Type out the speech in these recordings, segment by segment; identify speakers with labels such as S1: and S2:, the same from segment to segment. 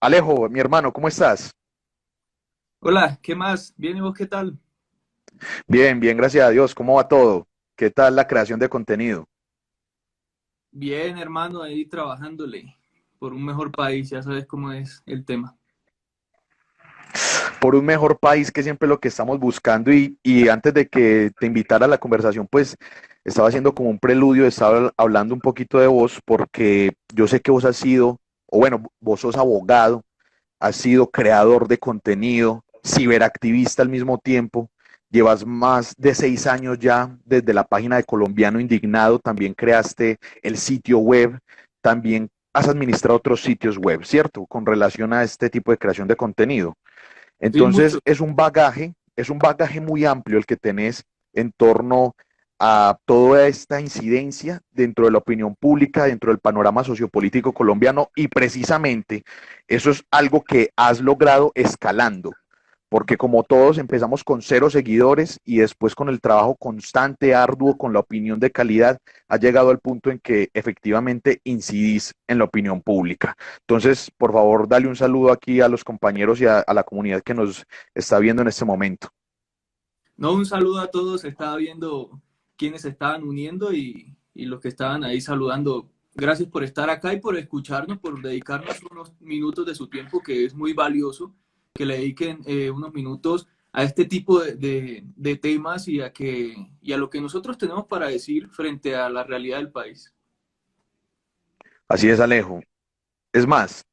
S1: Alejo, mi hermano, ¿cómo estás?
S2: Hola, ¿qué más? Bien, ¿y vos qué tal?
S1: Bien, bien, gracias a Dios. ¿Cómo va todo? ¿Qué tal la creación de contenido?
S2: Bien, hermano, ahí trabajándole por un mejor país, ya sabes cómo es el tema.
S1: Por un mejor país, que siempre es lo que estamos buscando. Y antes de que te invitara a la conversación, pues estaba haciendo como un preludio, estaba hablando un poquito de vos, porque yo sé que vos has sido, o bueno, vos sos abogado, has sido creador de contenido, ciberactivista al mismo tiempo. Llevas más de 6 años ya desde la página de Colombiano Indignado, también creaste el sitio web, también has administrado otros sitios web, ¿cierto? Con relación a este tipo de creación de contenido.
S2: Sí, mucho.
S1: Entonces es un bagaje muy amplio el que tenés en torno a toda esta incidencia dentro de la opinión pública, dentro del panorama sociopolítico colombiano, y precisamente eso es algo que has logrado escalando, porque como todos empezamos con 0 seguidores y después con el trabajo constante, arduo, con la opinión de calidad, ha llegado al punto en que efectivamente incidís en la opinión pública. Entonces, por favor, dale un saludo aquí a los compañeros y a la comunidad que nos está viendo en este momento.
S2: No, un saludo a todos, estaba viendo quiénes se estaban uniendo y los que estaban ahí saludando. Gracias por estar acá y por escucharnos, por dedicarnos unos minutos de su tiempo, que es muy valioso, que le dediquen unos minutos a este tipo de temas y a lo que nosotros tenemos para decir frente a la realidad del país.
S1: Así es, Alejo. Es más,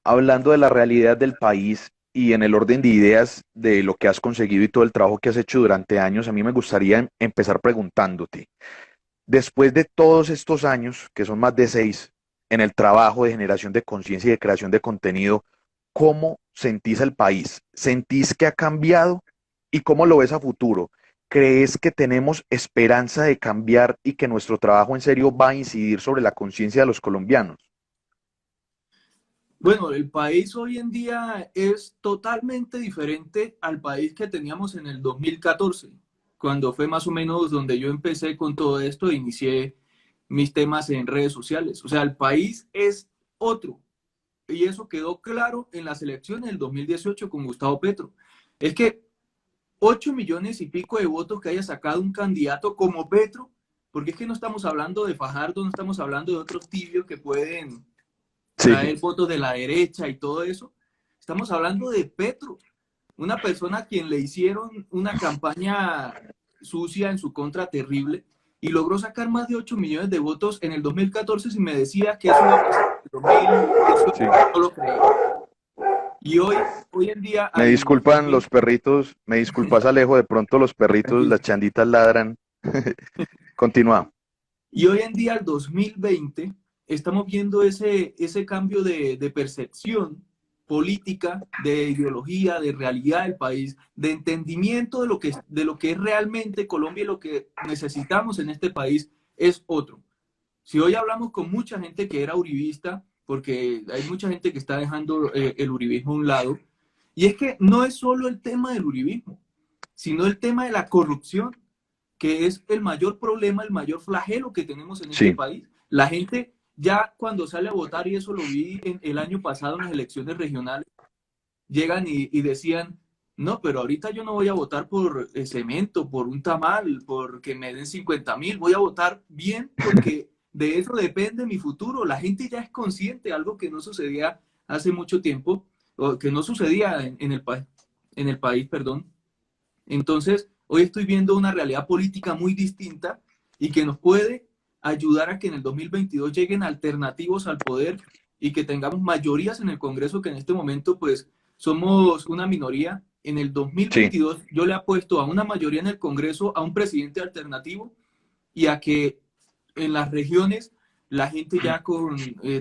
S1: hablando de la realidad del país y en el orden de ideas de lo que has conseguido y todo el trabajo que has hecho durante años, a mí me gustaría empezar preguntándote, después de todos estos años, que son más de 6, en el trabajo de generación de conciencia y de creación de contenido, ¿cómo sentís el país? ¿Sentís que ha cambiado? ¿Y cómo lo ves a futuro? ¿Crees que tenemos esperanza de cambiar y que nuestro trabajo en serio va a incidir sobre la conciencia de los colombianos?
S2: Bueno, el país hoy en día es totalmente diferente al país que teníamos en el 2014, cuando fue más o menos donde yo empecé con todo esto e inicié mis temas en redes sociales. O sea, el país es otro. Y eso quedó claro en las elecciones del 2018 con Gustavo Petro. Es que 8 millones y pico de votos que haya sacado un candidato como Petro, porque es que no estamos hablando de Fajardo, no estamos hablando de otros tibios que pueden
S1: Sí,
S2: traer votos de la derecha y todo eso. Estamos hablando de Petro, una persona a quien le hicieron una campaña sucia en su contra terrible y logró sacar más de 8 millones de votos en el 2014. Si me decía que eso iba a pasar en el 2018,
S1: sí.
S2: no lo creía. Y hoy en día,
S1: Me
S2: al
S1: disculpan
S2: 2000,
S1: los perritos, me disculpas Alejo, de pronto los perritos,
S2: tranquilo.
S1: las chanditas ladran. Continúa.
S2: Y hoy en día, al 2020, estamos viendo ese cambio de percepción política, de ideología, de realidad del país, de entendimiento de lo que es realmente Colombia y lo que necesitamos en este país es otro. Si hoy hablamos con mucha gente que era uribista, porque hay mucha gente que está dejando el uribismo a un lado, y es que no es solo el tema del uribismo, sino el tema de la corrupción, que es el mayor problema, el mayor flagelo que tenemos en este
S1: Sí.
S2: país. La gente ya cuando sale a votar, y eso lo vi el año pasado en las elecciones regionales, llegan y decían, no, pero ahorita yo no voy a votar por cemento, por un tamal, porque me den 50.000, voy a votar bien porque de eso depende mi futuro. La gente ya es consciente, algo que no sucedía hace mucho tiempo, o que no sucedía en el país, perdón. Entonces, hoy estoy viendo una realidad política muy distinta y que nos puede ayudar a que en el 2022 lleguen alternativos al poder y que tengamos mayorías en el Congreso, que en este momento pues somos una minoría. En el
S1: Sí.
S2: 2022 yo le apuesto a una mayoría en el Congreso, a un presidente alternativo y a que en las regiones la gente ya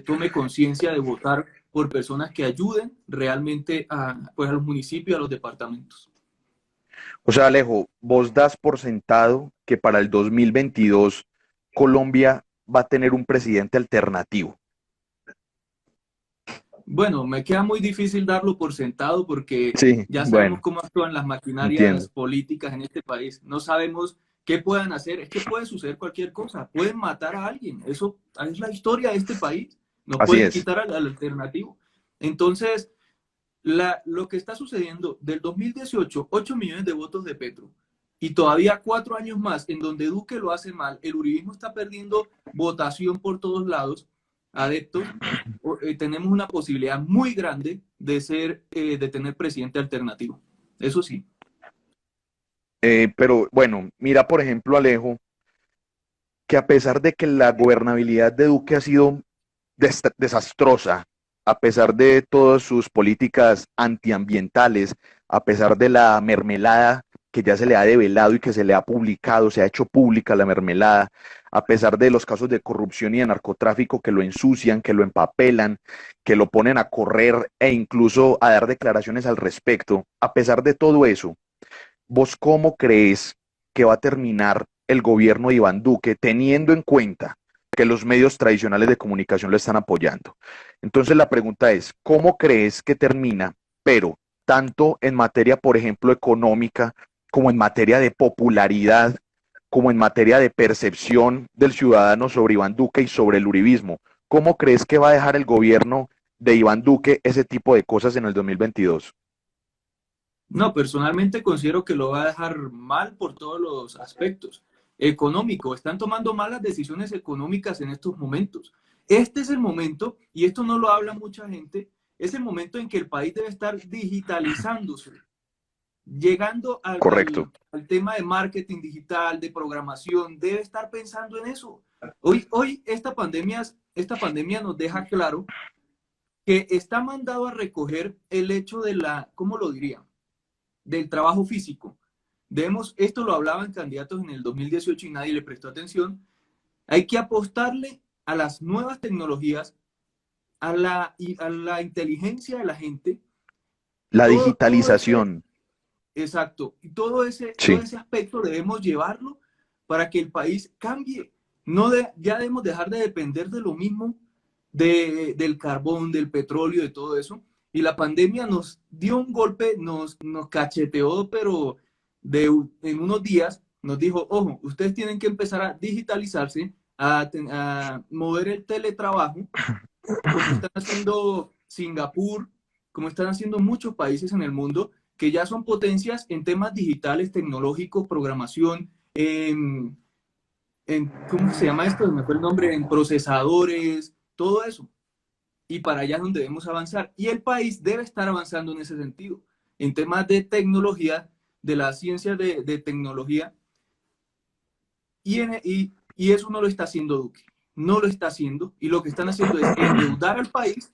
S2: tome conciencia de votar por personas que ayuden realmente pues, a los municipios, a los departamentos.
S1: O sea, Alejo, vos das por sentado que para el 2022 Colombia va a tener un presidente alternativo.
S2: Bueno, me queda muy difícil darlo por sentado porque
S1: Sí,
S2: ya sabemos
S1: bueno,
S2: cómo actúan las maquinarias
S1: entiendo.
S2: políticas en este país. No sabemos qué puedan hacer. Es que puede suceder cualquier cosa. Pueden matar a alguien. Eso es la historia de este país. Nos
S1: Así
S2: pueden
S1: es.
S2: quitar al alternativo. Entonces, lo que está sucediendo del 2018, 8 millones de votos de Petro, y todavía 4 años más en donde Duque lo hace mal, el uribismo está perdiendo votación por todos lados, adeptos, tenemos una posibilidad muy grande de tener presidente alternativo. Eso sí.
S1: Pero bueno, mira, por ejemplo, Alejo, que a pesar de que la gobernabilidad de Duque ha sido desastrosa, a pesar de todas sus políticas antiambientales, a pesar de la mermelada que ya se le ha develado y que se le ha publicado, se ha hecho pública la mermelada, a pesar de los casos de corrupción y de narcotráfico que lo ensucian, que lo empapelan, que lo ponen a correr e incluso a dar declaraciones al respecto, a pesar de todo eso, ¿vos cómo crees que va a terminar el gobierno de Iván Duque teniendo en cuenta que los medios tradicionales de comunicación lo están apoyando? Entonces la pregunta es, ¿cómo crees que termina? Pero tanto en materia, por ejemplo, económica, como en materia de popularidad, como en materia de percepción del ciudadano sobre Iván Duque y sobre el uribismo. ¿Cómo crees que va a dejar el gobierno de Iván Duque ese tipo de cosas en el 2022?
S2: No, personalmente considero que lo va a dejar mal por todos los aspectos. Económico, están tomando malas decisiones económicas en estos momentos. Este es el momento, y esto no lo habla mucha gente, es el momento en que el país debe estar digitalizándose, llegando
S1: Correcto.
S2: al tema de marketing digital, de programación, debe estar pensando en eso. Hoy esta pandemia nos deja claro que está mandado a recoger el hecho de ¿cómo lo diría? Del trabajo físico. Esto lo hablaban candidatos en el 2018 y nadie le prestó atención. Hay que apostarle a las nuevas tecnologías, a la inteligencia de la gente,
S1: La
S2: todo ese,
S1: digitalización.
S2: exacto, y todo
S1: Sí.
S2: ese aspecto debemos llevarlo para que el país cambie. Ya debemos dejar de depender de lo mismo, del carbón, del petróleo, de todo eso. Y la pandemia nos dio un golpe, nos cacheteó, pero en unos días nos dijo, ojo, ustedes tienen que empezar a digitalizarse, a mover el teletrabajo, como están haciendo Singapur, como están haciendo muchos países en el mundo, que ya son potencias en temas digitales, tecnológicos, programación, ¿cómo se llama esto? Me fue el nombre, en procesadores, todo eso. Y para allá es donde debemos avanzar. Y el país debe estar avanzando en ese sentido, en temas de tecnología, de la ciencia de tecnología, y eso no lo está haciendo Duque. No lo está haciendo, y lo que están haciendo es endeudar al país,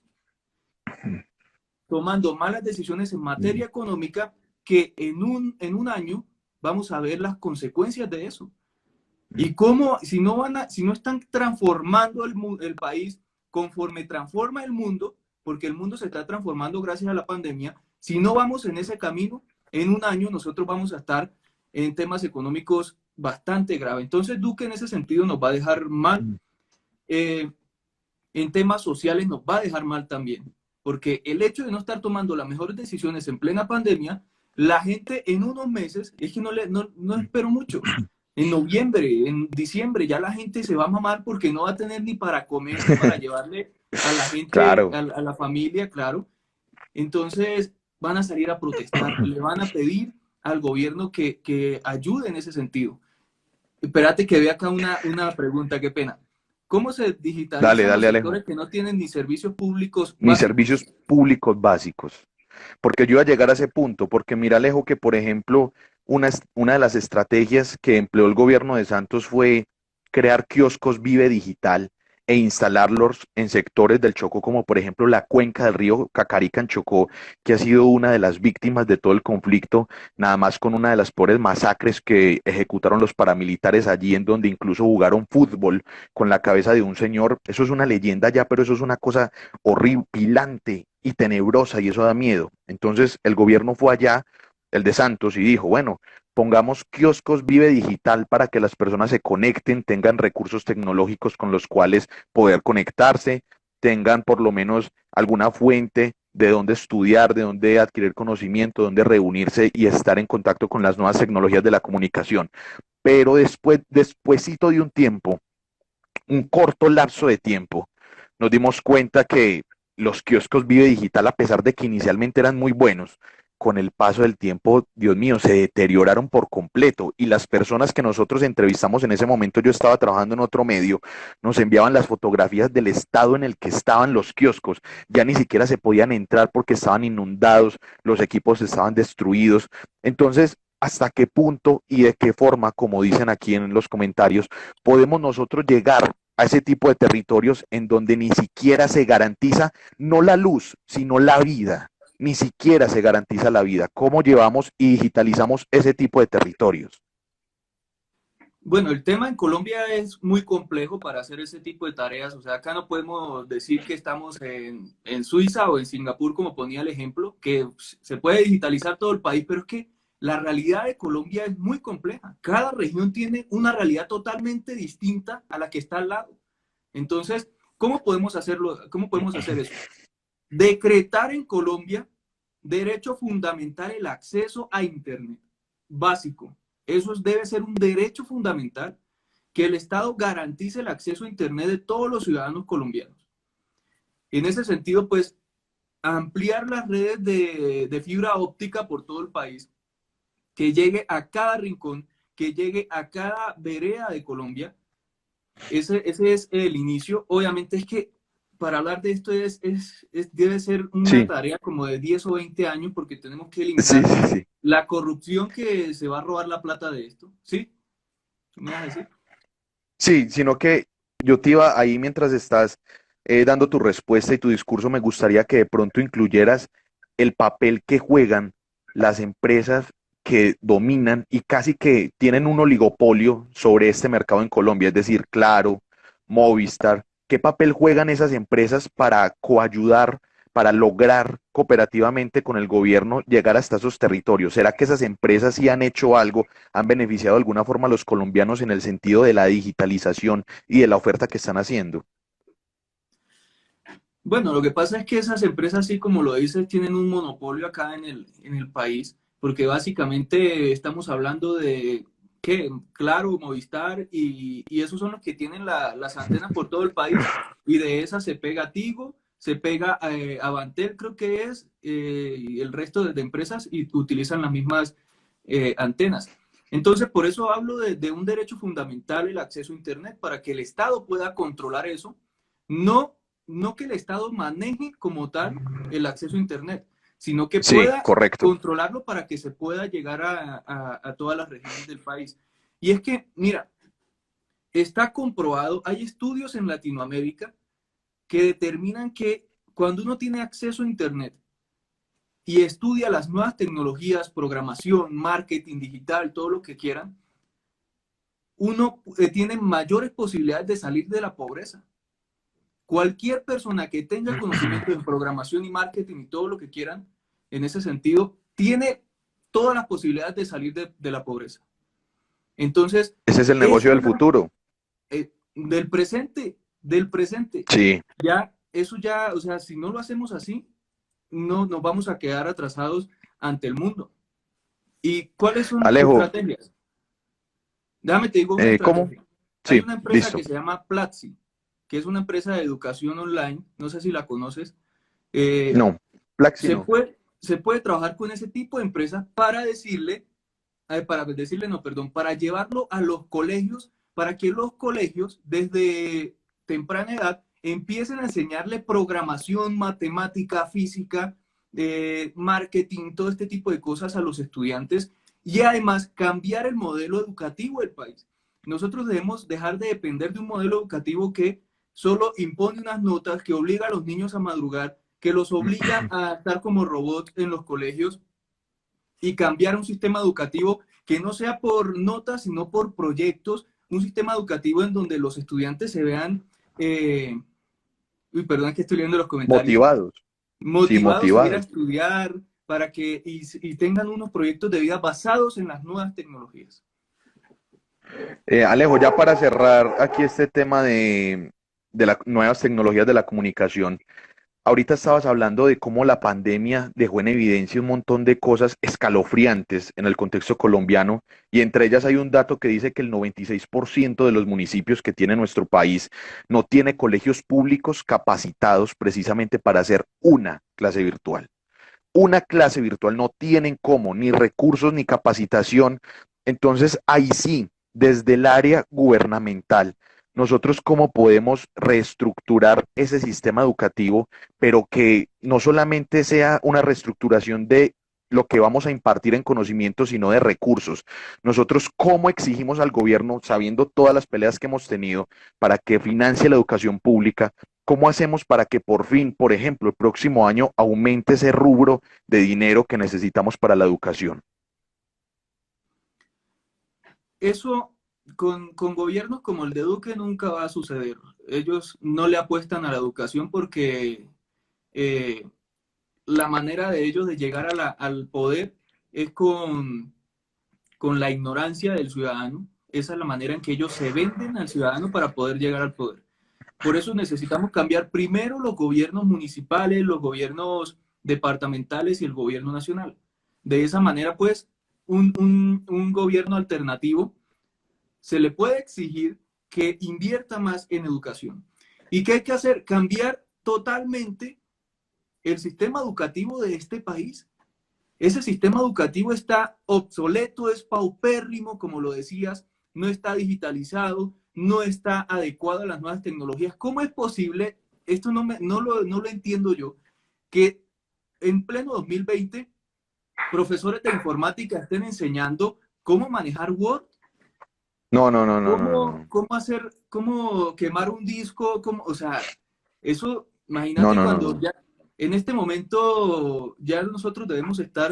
S2: tomando malas decisiones en materia económica, que en un año vamos a ver las consecuencias de eso. Y cómo, si no están transformando el país conforme transforma el mundo, porque el mundo se está transformando gracias a la pandemia, si no vamos en ese camino, en un año nosotros vamos a estar en temas económicos bastante graves. Entonces Duque en ese sentido nos va a dejar mal. Eh, en temas sociales nos va a dejar mal también, porque el hecho de no estar tomando las mejores decisiones en plena pandemia, la gente en unos meses, es que no espero mucho, en noviembre, en diciembre, ya la gente se va a mamar porque no va a tener ni para comer, ni para llevarle a la gente,
S1: Claro.
S2: a la familia, claro. Entonces van a salir a protestar, le van a pedir al gobierno que ayude en ese sentido. Espérate que vea acá una pregunta, qué pena. ¿Cómo se
S1: Dale,
S2: digitalizan los
S1: dale, Alejo.
S2: sectores que no tienen ni servicios públicos
S1: Ni servicios
S2: básicos?
S1: públicos básicos. Porque yo iba a llegar a ese punto, porque mira, Alejo, que por ejemplo, una de las estrategias que empleó el gobierno de Santos fue crear kioscos Vive Digital e instalarlos en sectores del Chocó, como por ejemplo la cuenca del río Cacarica en Chocó, que ha sido una de las víctimas de todo el conflicto, nada más con una de las peores masacres que ejecutaron los paramilitares allí, en donde incluso jugaron fútbol con la cabeza de un señor. Eso es una leyenda ya, pero eso es una cosa horripilante y tenebrosa y eso da miedo. Entonces el gobierno fue allá, el de Santos, y dijo, bueno, pongamos kioscos Vive Digital para que las personas se conecten, tengan recursos tecnológicos con los cuales poder conectarse, tengan por lo menos alguna fuente de dónde estudiar, de dónde adquirir conocimiento, dónde reunirse y estar en contacto con las nuevas tecnologías de la comunicación. Pero despuésito de un tiempo, un corto lapso de tiempo, nos dimos cuenta que los kioscos Vive Digital, a pesar de que inicialmente eran muy buenos, con el paso del tiempo, Dios mío, se deterioraron por completo y las personas que nosotros entrevistamos en ese momento, yo estaba trabajando en otro medio, nos enviaban las fotografías del estado en el que estaban los kioscos, ya ni siquiera se podían entrar porque estaban inundados, los equipos estaban destruidos. Entonces, ¿hasta qué punto y de qué forma, como dicen aquí en los comentarios, podemos nosotros llegar a ese tipo de territorios en donde ni siquiera se garantiza no la luz, sino la vida? Ni siquiera se garantiza la vida. ¿Cómo llevamos y digitalizamos ese tipo de territorios?
S2: Bueno, el tema en Colombia es muy complejo para hacer ese tipo de tareas. O sea, acá no podemos decir que estamos en Suiza o en Singapur, como ponía el ejemplo, que se puede digitalizar todo el país, pero es que la realidad de Colombia es muy compleja. Cada región tiene una realidad totalmente distinta a la que está al lado. Entonces, ¿cómo podemos hacerlo? ¿Cómo podemos hacer eso? Decretar en Colombia derecho fundamental el acceso a Internet, básico. Debe ser un derecho fundamental que el Estado garantice el acceso a Internet de todos los ciudadanos colombianos. En ese sentido, pues, ampliar las redes de fibra óptica por todo el país, que llegue a cada rincón, que llegue a cada vereda de Colombia. Ese es el inicio. Obviamente es que para hablar de esto debe ser una
S1: Sí,
S2: tarea como de 10 o 20 años porque tenemos que
S1: sí,
S2: eliminar
S1: sí, sí.
S2: la corrupción que se va a robar la plata de esto. ¿Sí? ¿Tú me vas a decir?
S1: Sí, sino que yo te iba ahí mientras estás dando tu respuesta y tu discurso, me gustaría que de pronto incluyeras el papel que juegan las empresas que dominan y casi que tienen un oligopolio sobre este mercado en Colombia, es decir, Claro, Movistar. ¿Qué papel juegan esas empresas para coayudar, para lograr cooperativamente con el gobierno llegar hasta esos territorios? ¿Será que esas empresas sí han hecho algo, han beneficiado de alguna forma a los colombianos en el sentido de la digitalización y de la oferta que están haciendo?
S2: Bueno, lo que pasa es que esas empresas, así como lo dices, tienen un monopolio acá en el país, porque básicamente estamos hablando de, ¿qué? Claro, Movistar, y esos son los que tienen las antenas por todo el país, y de esas se pega Tigo, se pega Avantel, creo que es, y el resto de empresas y utilizan las mismas antenas. Entonces, por eso hablo de un derecho fundamental, el acceso a Internet, para que el Estado pueda controlar eso. No no que el Estado maneje como tal el acceso a Internet, sino que
S1: Sí,
S2: pueda
S1: correcto.
S2: controlarlo para que se pueda llegar a todas las regiones del país. Y es que, mira, está comprobado, hay estudios en Latinoamérica que determinan que cuando uno tiene acceso a Internet y estudia las nuevas tecnologías, programación, marketing digital, todo lo que quieran, uno tiene mayores posibilidades de salir de la pobreza. Cualquier persona que tenga conocimiento en programación y marketing y todo lo que quieran, en ese sentido, tiene todas las posibilidades de salir de la pobreza. Entonces,
S1: Ese es el negocio
S2: esa es
S1: del futuro.
S2: del presente.
S1: Sí.
S2: Ya, eso ya, o sea, si no lo hacemos así, no nos vamos a quedar atrasados ante el mundo. ¿Y cuáles son las
S1: Alejo,
S2: estrategias? Déjame te digo una
S1: ¿cómo?
S2: estrategia. Hay
S1: Sí,
S2: una empresa
S1: listo.
S2: que se llama Platzi, que es una empresa de educación online, no sé si la conoces. Eh,
S1: No, Plaxi no.
S2: se puede trabajar con ese tipo de empresas para decirle, no, perdón, para llevarlo a los colegios, para que los colegios desde temprana edad empiecen a enseñarle programación, matemática, física, marketing, todo este tipo de cosas a los estudiantes y además cambiar el modelo educativo del país. Nosotros debemos dejar de depender de un modelo educativo que solo impone unas notas, que obliga a los niños a madrugar, que los obliga a estar como robots en los colegios y cambiar un sistema educativo que no sea por notas, sino por proyectos, un sistema educativo en donde los estudiantes se vean, eh, perdón que estoy leyendo los comentarios,
S1: Motivados. Sí,
S2: motivados a ir a
S1: motivados.
S2: estudiar para que tengan unos proyectos de vida basados en las nuevas tecnologías.
S1: Alejo, ya para cerrar aquí este tema de las nuevas tecnologías de la comunicación, ahorita estabas hablando de cómo la pandemia dejó en evidencia un montón de cosas escalofriantes en el contexto colombiano, y entre ellas hay un dato que dice que el 96% de los municipios que tiene nuestro país no tiene colegios públicos capacitados precisamente para hacer una clase virtual, no tienen cómo, ni recursos ni capacitación. Entonces, ahí sí, desde el área gubernamental, nosotros cómo podemos reestructurar ese sistema educativo, pero que no solamente sea una reestructuración de lo que vamos a impartir en conocimiento, sino de recursos. Nosotros cómo exigimos al gobierno, sabiendo todas las peleas que hemos tenido, para que financie la educación pública. ¿Cómo hacemos para que por fin, por ejemplo, el próximo año aumente ese rubro de dinero que necesitamos para la educación?
S2: Eso con gobiernos como el de Duque nunca va a suceder. Ellos no le apuestan a la educación porque eh, la manera de ellos de llegar al poder es con la ignorancia del ciudadano. Esa es la manera en que ellos se venden al ciudadano para poder llegar al poder. Por eso necesitamos cambiar primero los gobiernos municipales, los gobiernos departamentales y el gobierno nacional. De esa manera, pues, un gobierno alternativo se le puede exigir que invierta más en educación. ¿Y qué hay que hacer? Cambiar totalmente el sistema educativo de este país. Ese sistema educativo está obsoleto, es paupérrimo, como lo decías, no está digitalizado, no está adecuado a las nuevas tecnologías. ¿Cómo es posible? Esto no lo entiendo yo, que en pleno 2020 profesores de informática estén enseñando cómo manejar Word,
S1: No, no, no, no, no, no,
S2: cómo hacer, cómo quemar un disco, cómo, o sea, eso,
S1: no,
S2: imagínate
S1: no, no,
S2: cuando
S1: no.
S2: ya en este momento ya nosotros debemos estar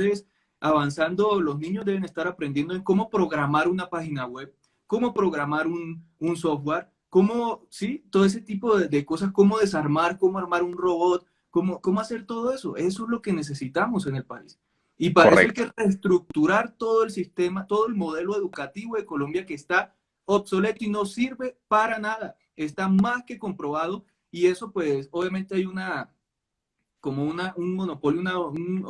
S2: avanzando, los niños deben estar aprendiendo en cómo programar una página web, cómo programar un software, cómo, sí, todo ese tipo de cosas, cómo desarmar, cómo armar un robot, cómo hacer todo eso. Eso es lo que necesitamos en el país. Y para eso hay
S1: Correcto.
S2: que reestructurar todo el sistema, todo el modelo educativo de Colombia que está obsoleto y no sirve para nada. Está más que comprobado y eso pues obviamente hay un monopolio, un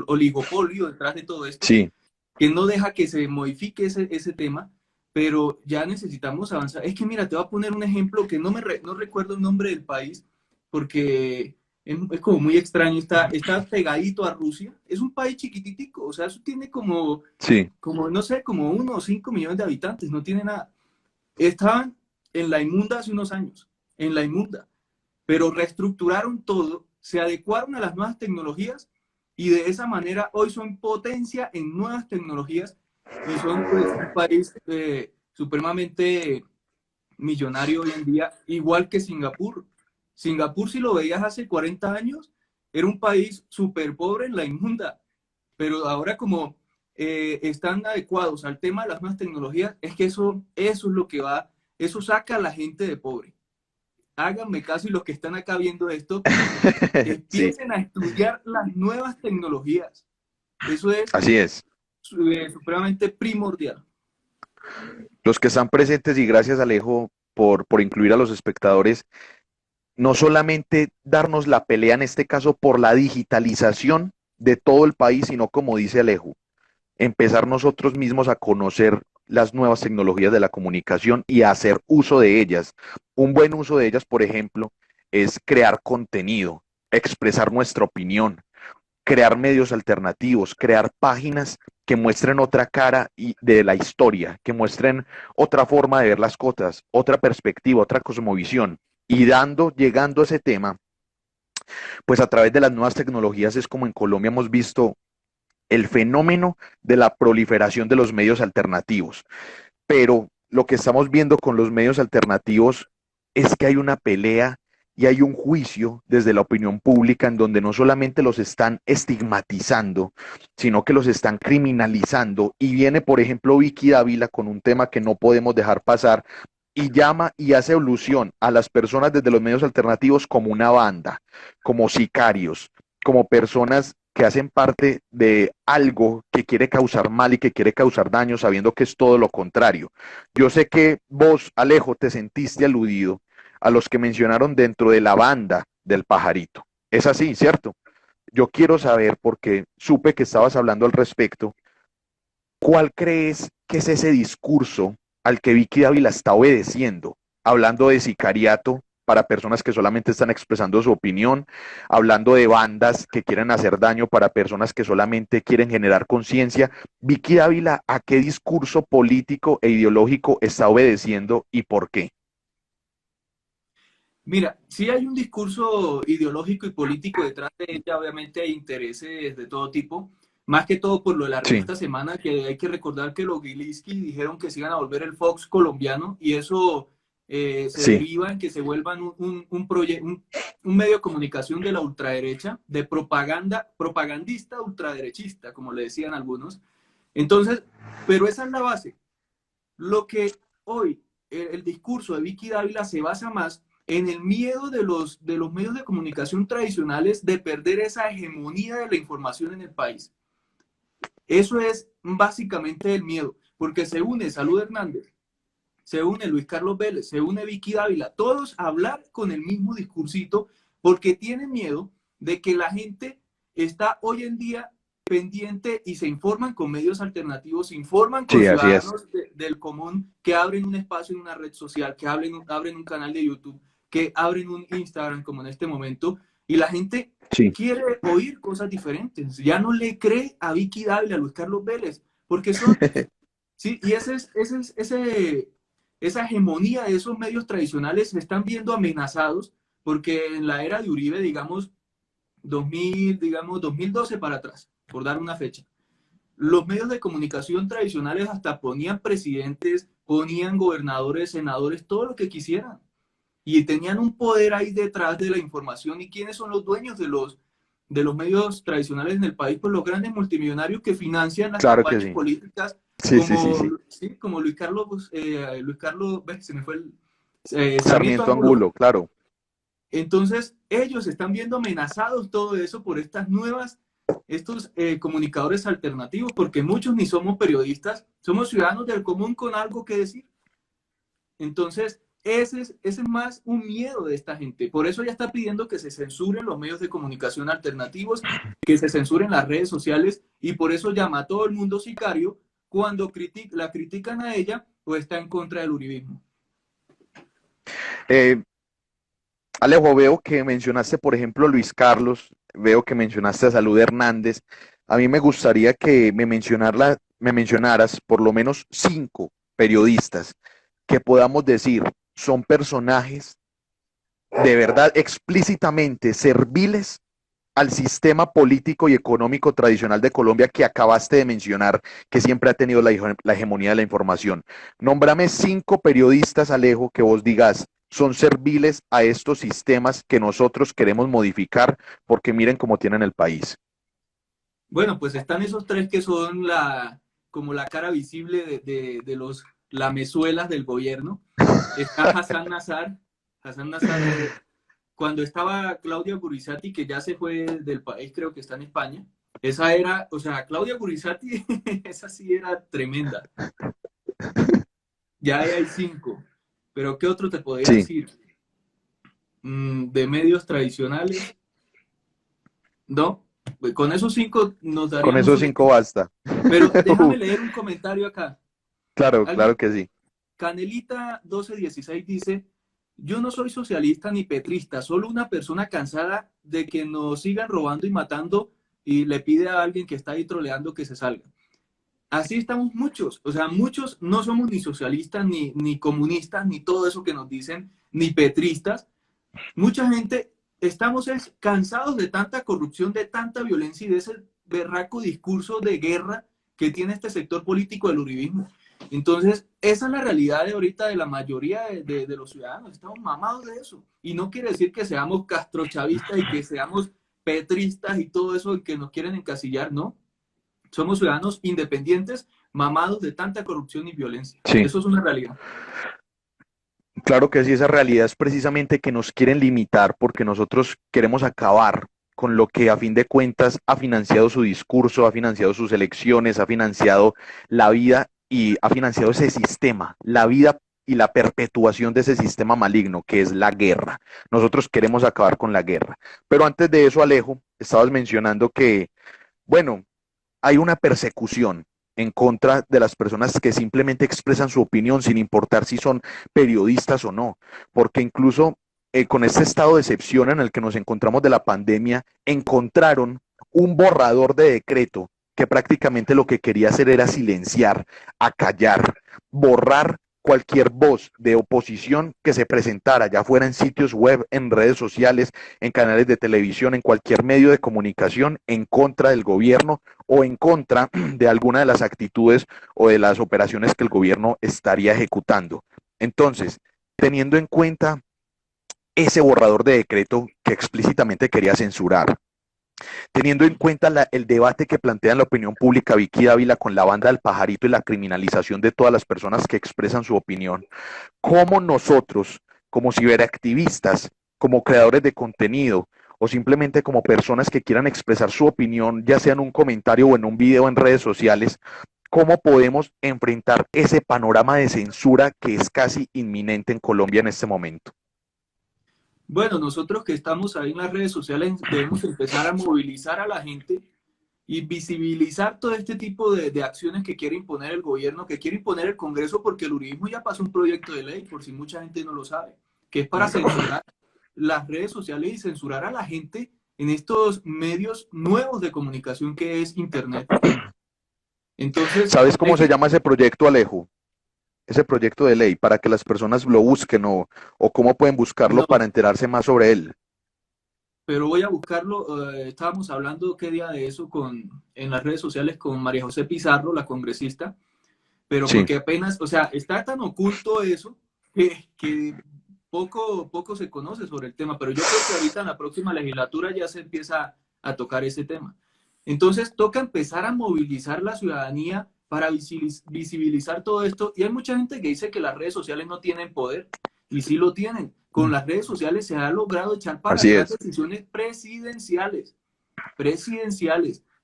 S2: oligopolio detrás de todo esto
S1: Sí.
S2: que no deja que se modifique ese tema, pero ya necesitamos avanzar. Es que mira, te voy a poner un ejemplo que no recuerdo el nombre del país porque es como muy extraño, está pegadito a Rusia, es un país chiquititico, o sea, eso tiene
S1: Sí.
S2: no sé, como 1 o 5 millones de habitantes, no tiene nada. Estaban en la inmunda hace unos años, en la inmunda, pero reestructuraron todo, se adecuaron a las nuevas tecnologías y de esa manera hoy son potencia en nuevas tecnologías y son pues un país supremamente millonario hoy en día, igual que Singapur. Singapur, si lo veías hace 40 años, era un país súper pobre en la inmunda, pero ahora como están adecuados al tema de las nuevas tecnologías, es que eso es lo que va, eso saca a la gente de pobre. Háganme caso y los que están acá viendo esto,
S1: Sí,
S2: empiecen a estudiar las nuevas tecnologías. Eso es
S1: así es.
S2: supremamente primordial.
S1: Los que están presentes, y gracias Alejo por incluir a los espectadores, no solamente darnos la pelea en este caso por la digitalización de todo el país, sino como dice Alejo, empezar nosotros mismos a conocer las nuevas tecnologías de la comunicación y a hacer uso de ellas. Un buen uso de ellas, por ejemplo, es crear contenido, expresar nuestra opinión, crear medios alternativos, crear páginas que muestren otra cara de la historia, que muestren otra forma de ver las cosas, otra perspectiva, otra cosmovisión. Y llegando a ese tema, pues a través de las nuevas tecnologías es como en Colombia hemos visto el fenómeno de la proliferación de los medios alternativos. Pero lo que estamos viendo con los medios alternativos es que hay una pelea y hay un juicio desde la opinión pública en donde no solamente los están estigmatizando, sino que los están criminalizando. Y viene, por ejemplo, Vicky Dávila con un tema que no podemos dejar pasar y llama y hace alusión a las personas desde los medios alternativos como una banda, como sicarios, como personas que hacen parte de algo que quiere causar mal y que quiere causar daño, sabiendo que es todo lo contrario. Yo sé que vos, Alejo, te sentiste aludido a los que mencionaron dentro de la banda del pajarito. Es así, ¿cierto? Yo quiero saber, porque supe que estabas hablando al respecto, ¿cuál crees que es ese discurso al que Vicky Dávila está obedeciendo? Hablando de sicariato para personas que solamente están expresando su opinión, hablando de bandas que quieren hacer daño para personas que solamente quieren generar conciencia. Vicky Dávila, ¿a qué discurso político e ideológico está obedeciendo y por qué?
S2: Mira, sí hay un discurso ideológico y político detrás de ella, obviamente hay intereses de todo tipo, más que todo por lo de la
S1: Sí,
S2: revista Semana, que hay que recordar que los Gilinski dijeron que se iban a volver el Fox colombiano y eso se
S1: sí,
S2: deriva en que se vuelvan un medio de comunicación de la ultraderecha, de propaganda, propagandista ultraderechista, como le decían algunos. Entonces, pero esa es la base. Lo que hoy el discurso de Vicky Dávila se basa más en el miedo de los medios de comunicación tradicionales de perder esa hegemonía de la información en el país. Eso es básicamente el miedo, porque se une Salud Hernández, se une Luis Carlos Vélez, se une Vicky Dávila, todos a hablar con el mismo discursito, porque tienen miedo de que la gente está hoy en día pendiente y se informan con medios alternativos, se informan con
S1: sí, así es.
S2: ciudadanos del común que abren un espacio en una red social, que abren un canal de YouTube, que abren un Instagram como en este momento, y la gente
S1: Sí,
S2: quiere oír cosas diferentes. Ya no le cree a Vicky Dávila, a Luis Carlos Vélez, porque son, sí, y esa hegemonía de esos medios tradicionales se están viendo amenazados porque en la era de Uribe, digamos, 2012 para atrás, por dar una fecha, los medios de comunicación tradicionales hasta ponían presidentes, ponían gobernadores, senadores, todo lo que quisieran. Y tenían un poder ahí detrás de la información. ¿Y quiénes son los dueños de los medios tradicionales en el país? Pues los grandes multimillonarios que financian las
S1: claro que
S2: campañas
S1: sí.
S2: políticas
S1: Sí, sí, sí,
S2: como,
S1: sí.
S2: sí, como Luis Carlos, se me fue el Sarmiento
S1: Sarmiento
S2: Angulo.
S1: Angulo, claro.
S2: Entonces, ellos están viendo amenazados todo eso por estos comunicadores alternativos, porque muchos ni somos periodistas, somos ciudadanos del común con algo que decir. Entonces, ese es más un miedo de esta gente. Por eso ya está pidiendo que se censuren los medios de comunicación alternativos, que se censuren las redes sociales, y por eso llama a todo el mundo sicario cuando la critican a ella o está en contra del uribismo.
S1: Eh, Alejo, veo que mencionaste, por ejemplo, Luis Carlos, veo que mencionaste a Salud Hernández. A mí me gustaría que me mencionaras por lo menos 5 periodistas que podamos decir son personajes de verdad explícitamente serviles al sistema político y económico tradicional de Colombia que acabaste de mencionar, que siempre ha tenido la hegemonía de la información. Nómbrame 5 periodistas, Alejo, que vos digas son serviles a estos sistemas que nosotros queremos modificar porque miren cómo tienen el país.
S2: Bueno, pues están esos tres que son como la cara visible de los lamezuelas del gobierno. Está Hassan Nazar, cuando estaba Claudia Gurizati, que ya se fue del país, creo que está en España. Esa era, o sea, Claudia Gurizati, esa sí era tremenda. Ya hay 5. Pero ¿qué otro te podría
S1: Sí,
S2: decir? De medios tradicionales, ¿no? Pues con esos 5 nos
S1: con
S2: daríamos
S1: esos
S2: un
S1: 5
S2: equipo.
S1: basta.
S2: Pero déjame leer un comentario acá.
S1: Claro,
S2: Alguien,
S1: claro que sí.
S2: Canelita 1216 dice, yo no soy socialista ni petrista, solo una persona cansada de que nos sigan robando y matando y le pide a alguien que está ahí troleando que se salga. Así estamos muchos, o sea, muchos no somos ni socialistas, ni comunistas, ni todo eso que nos dicen, ni petristas. Mucha gente estamos cansados de tanta corrupción, de tanta violencia y de ese berraco discurso de guerra que tiene este sector político del uribismo. Entonces, esa es la realidad de ahorita de la mayoría de los ciudadanos. Estamos mamados de eso. Y no quiere decir que seamos castrochavistas y que seamos petristas y todo eso que nos quieren encasillar, no. Somos ciudadanos independientes, mamados de tanta corrupción y violencia.
S1: Sí.
S2: Eso es una realidad.
S1: Claro que sí, esa realidad es precisamente que nos quieren limitar porque nosotros queremos acabar con lo que a fin de cuentas ha financiado su discurso, ha financiado sus elecciones, ha financiado la vida y ha financiado ese sistema, la vida y la perpetuación de ese sistema maligno que es la guerra. Nosotros queremos acabar con la guerra. Pero antes de eso, Alejo, estabas mencionando que, bueno, hay una persecución en contra de las personas que simplemente expresan su opinión sin importar si son periodistas o no, porque incluso con este estado de excepción en el que nos encontramos de la pandemia, encontraron un borrador de decreto que prácticamente lo que quería hacer era silenciar, acallar, borrar cualquier voz de oposición que se presentara, ya fuera en sitios web, en redes sociales, en canales de televisión, en cualquier medio de comunicación, en contra del gobierno o en contra de alguna de las actitudes o de las operaciones que el gobierno estaría ejecutando. Entonces, teniendo en cuenta ese borrador de decreto que explícitamente quería censurar, teniendo en cuenta el debate que plantea en la opinión pública Vicky Dávila con la banda del pajarito y la criminalización de todas las personas que expresan su opinión, ¿cómo nosotros, como ciberactivistas, como creadores de contenido, o simplemente como personas que quieran expresar su opinión, ya sea en un comentario o en un video en redes sociales, cómo podemos enfrentar ese panorama de censura que es casi inminente en Colombia en este momento?
S2: Bueno, nosotros que estamos ahí en las redes sociales debemos empezar a movilizar a la gente y visibilizar todo este tipo de acciones que quiere imponer el gobierno, que quiere imponer el Congreso, porque el uribismo ya pasó un proyecto de ley, por si mucha gente no lo sabe, que es para censurar las redes sociales y censurar a la gente en estos medios nuevos de comunicación que es Internet. Entonces,
S1: ¿Sabes
S2: hay
S1: cómo se
S2: que,
S1: llama ese proyecto, Alejo? Ese proyecto de ley, para que las personas lo busquen o cómo pueden buscarlo
S2: no,
S1: para enterarse más sobre él.
S2: pero voy a buscarlo. Estábamos hablando qué día de eso en las redes sociales con María José Pizarro, la congresista, pero
S1: Sí.
S2: porque apenas, o sea, está tan oculto eso que poco se conoce sobre el tema, pero yo creo que ahorita en la próxima legislatura ya se empieza a tocar ese tema. Entonces toca empezar a movilizar la ciudadanía para visibilizar todo esto, y hay mucha gente que dice que las redes sociales no tienen poder, y sí lo tienen. Con las redes sociales se ha logrado echar para
S1: Así
S2: atrás
S1: es.
S2: decisiones presidenciales,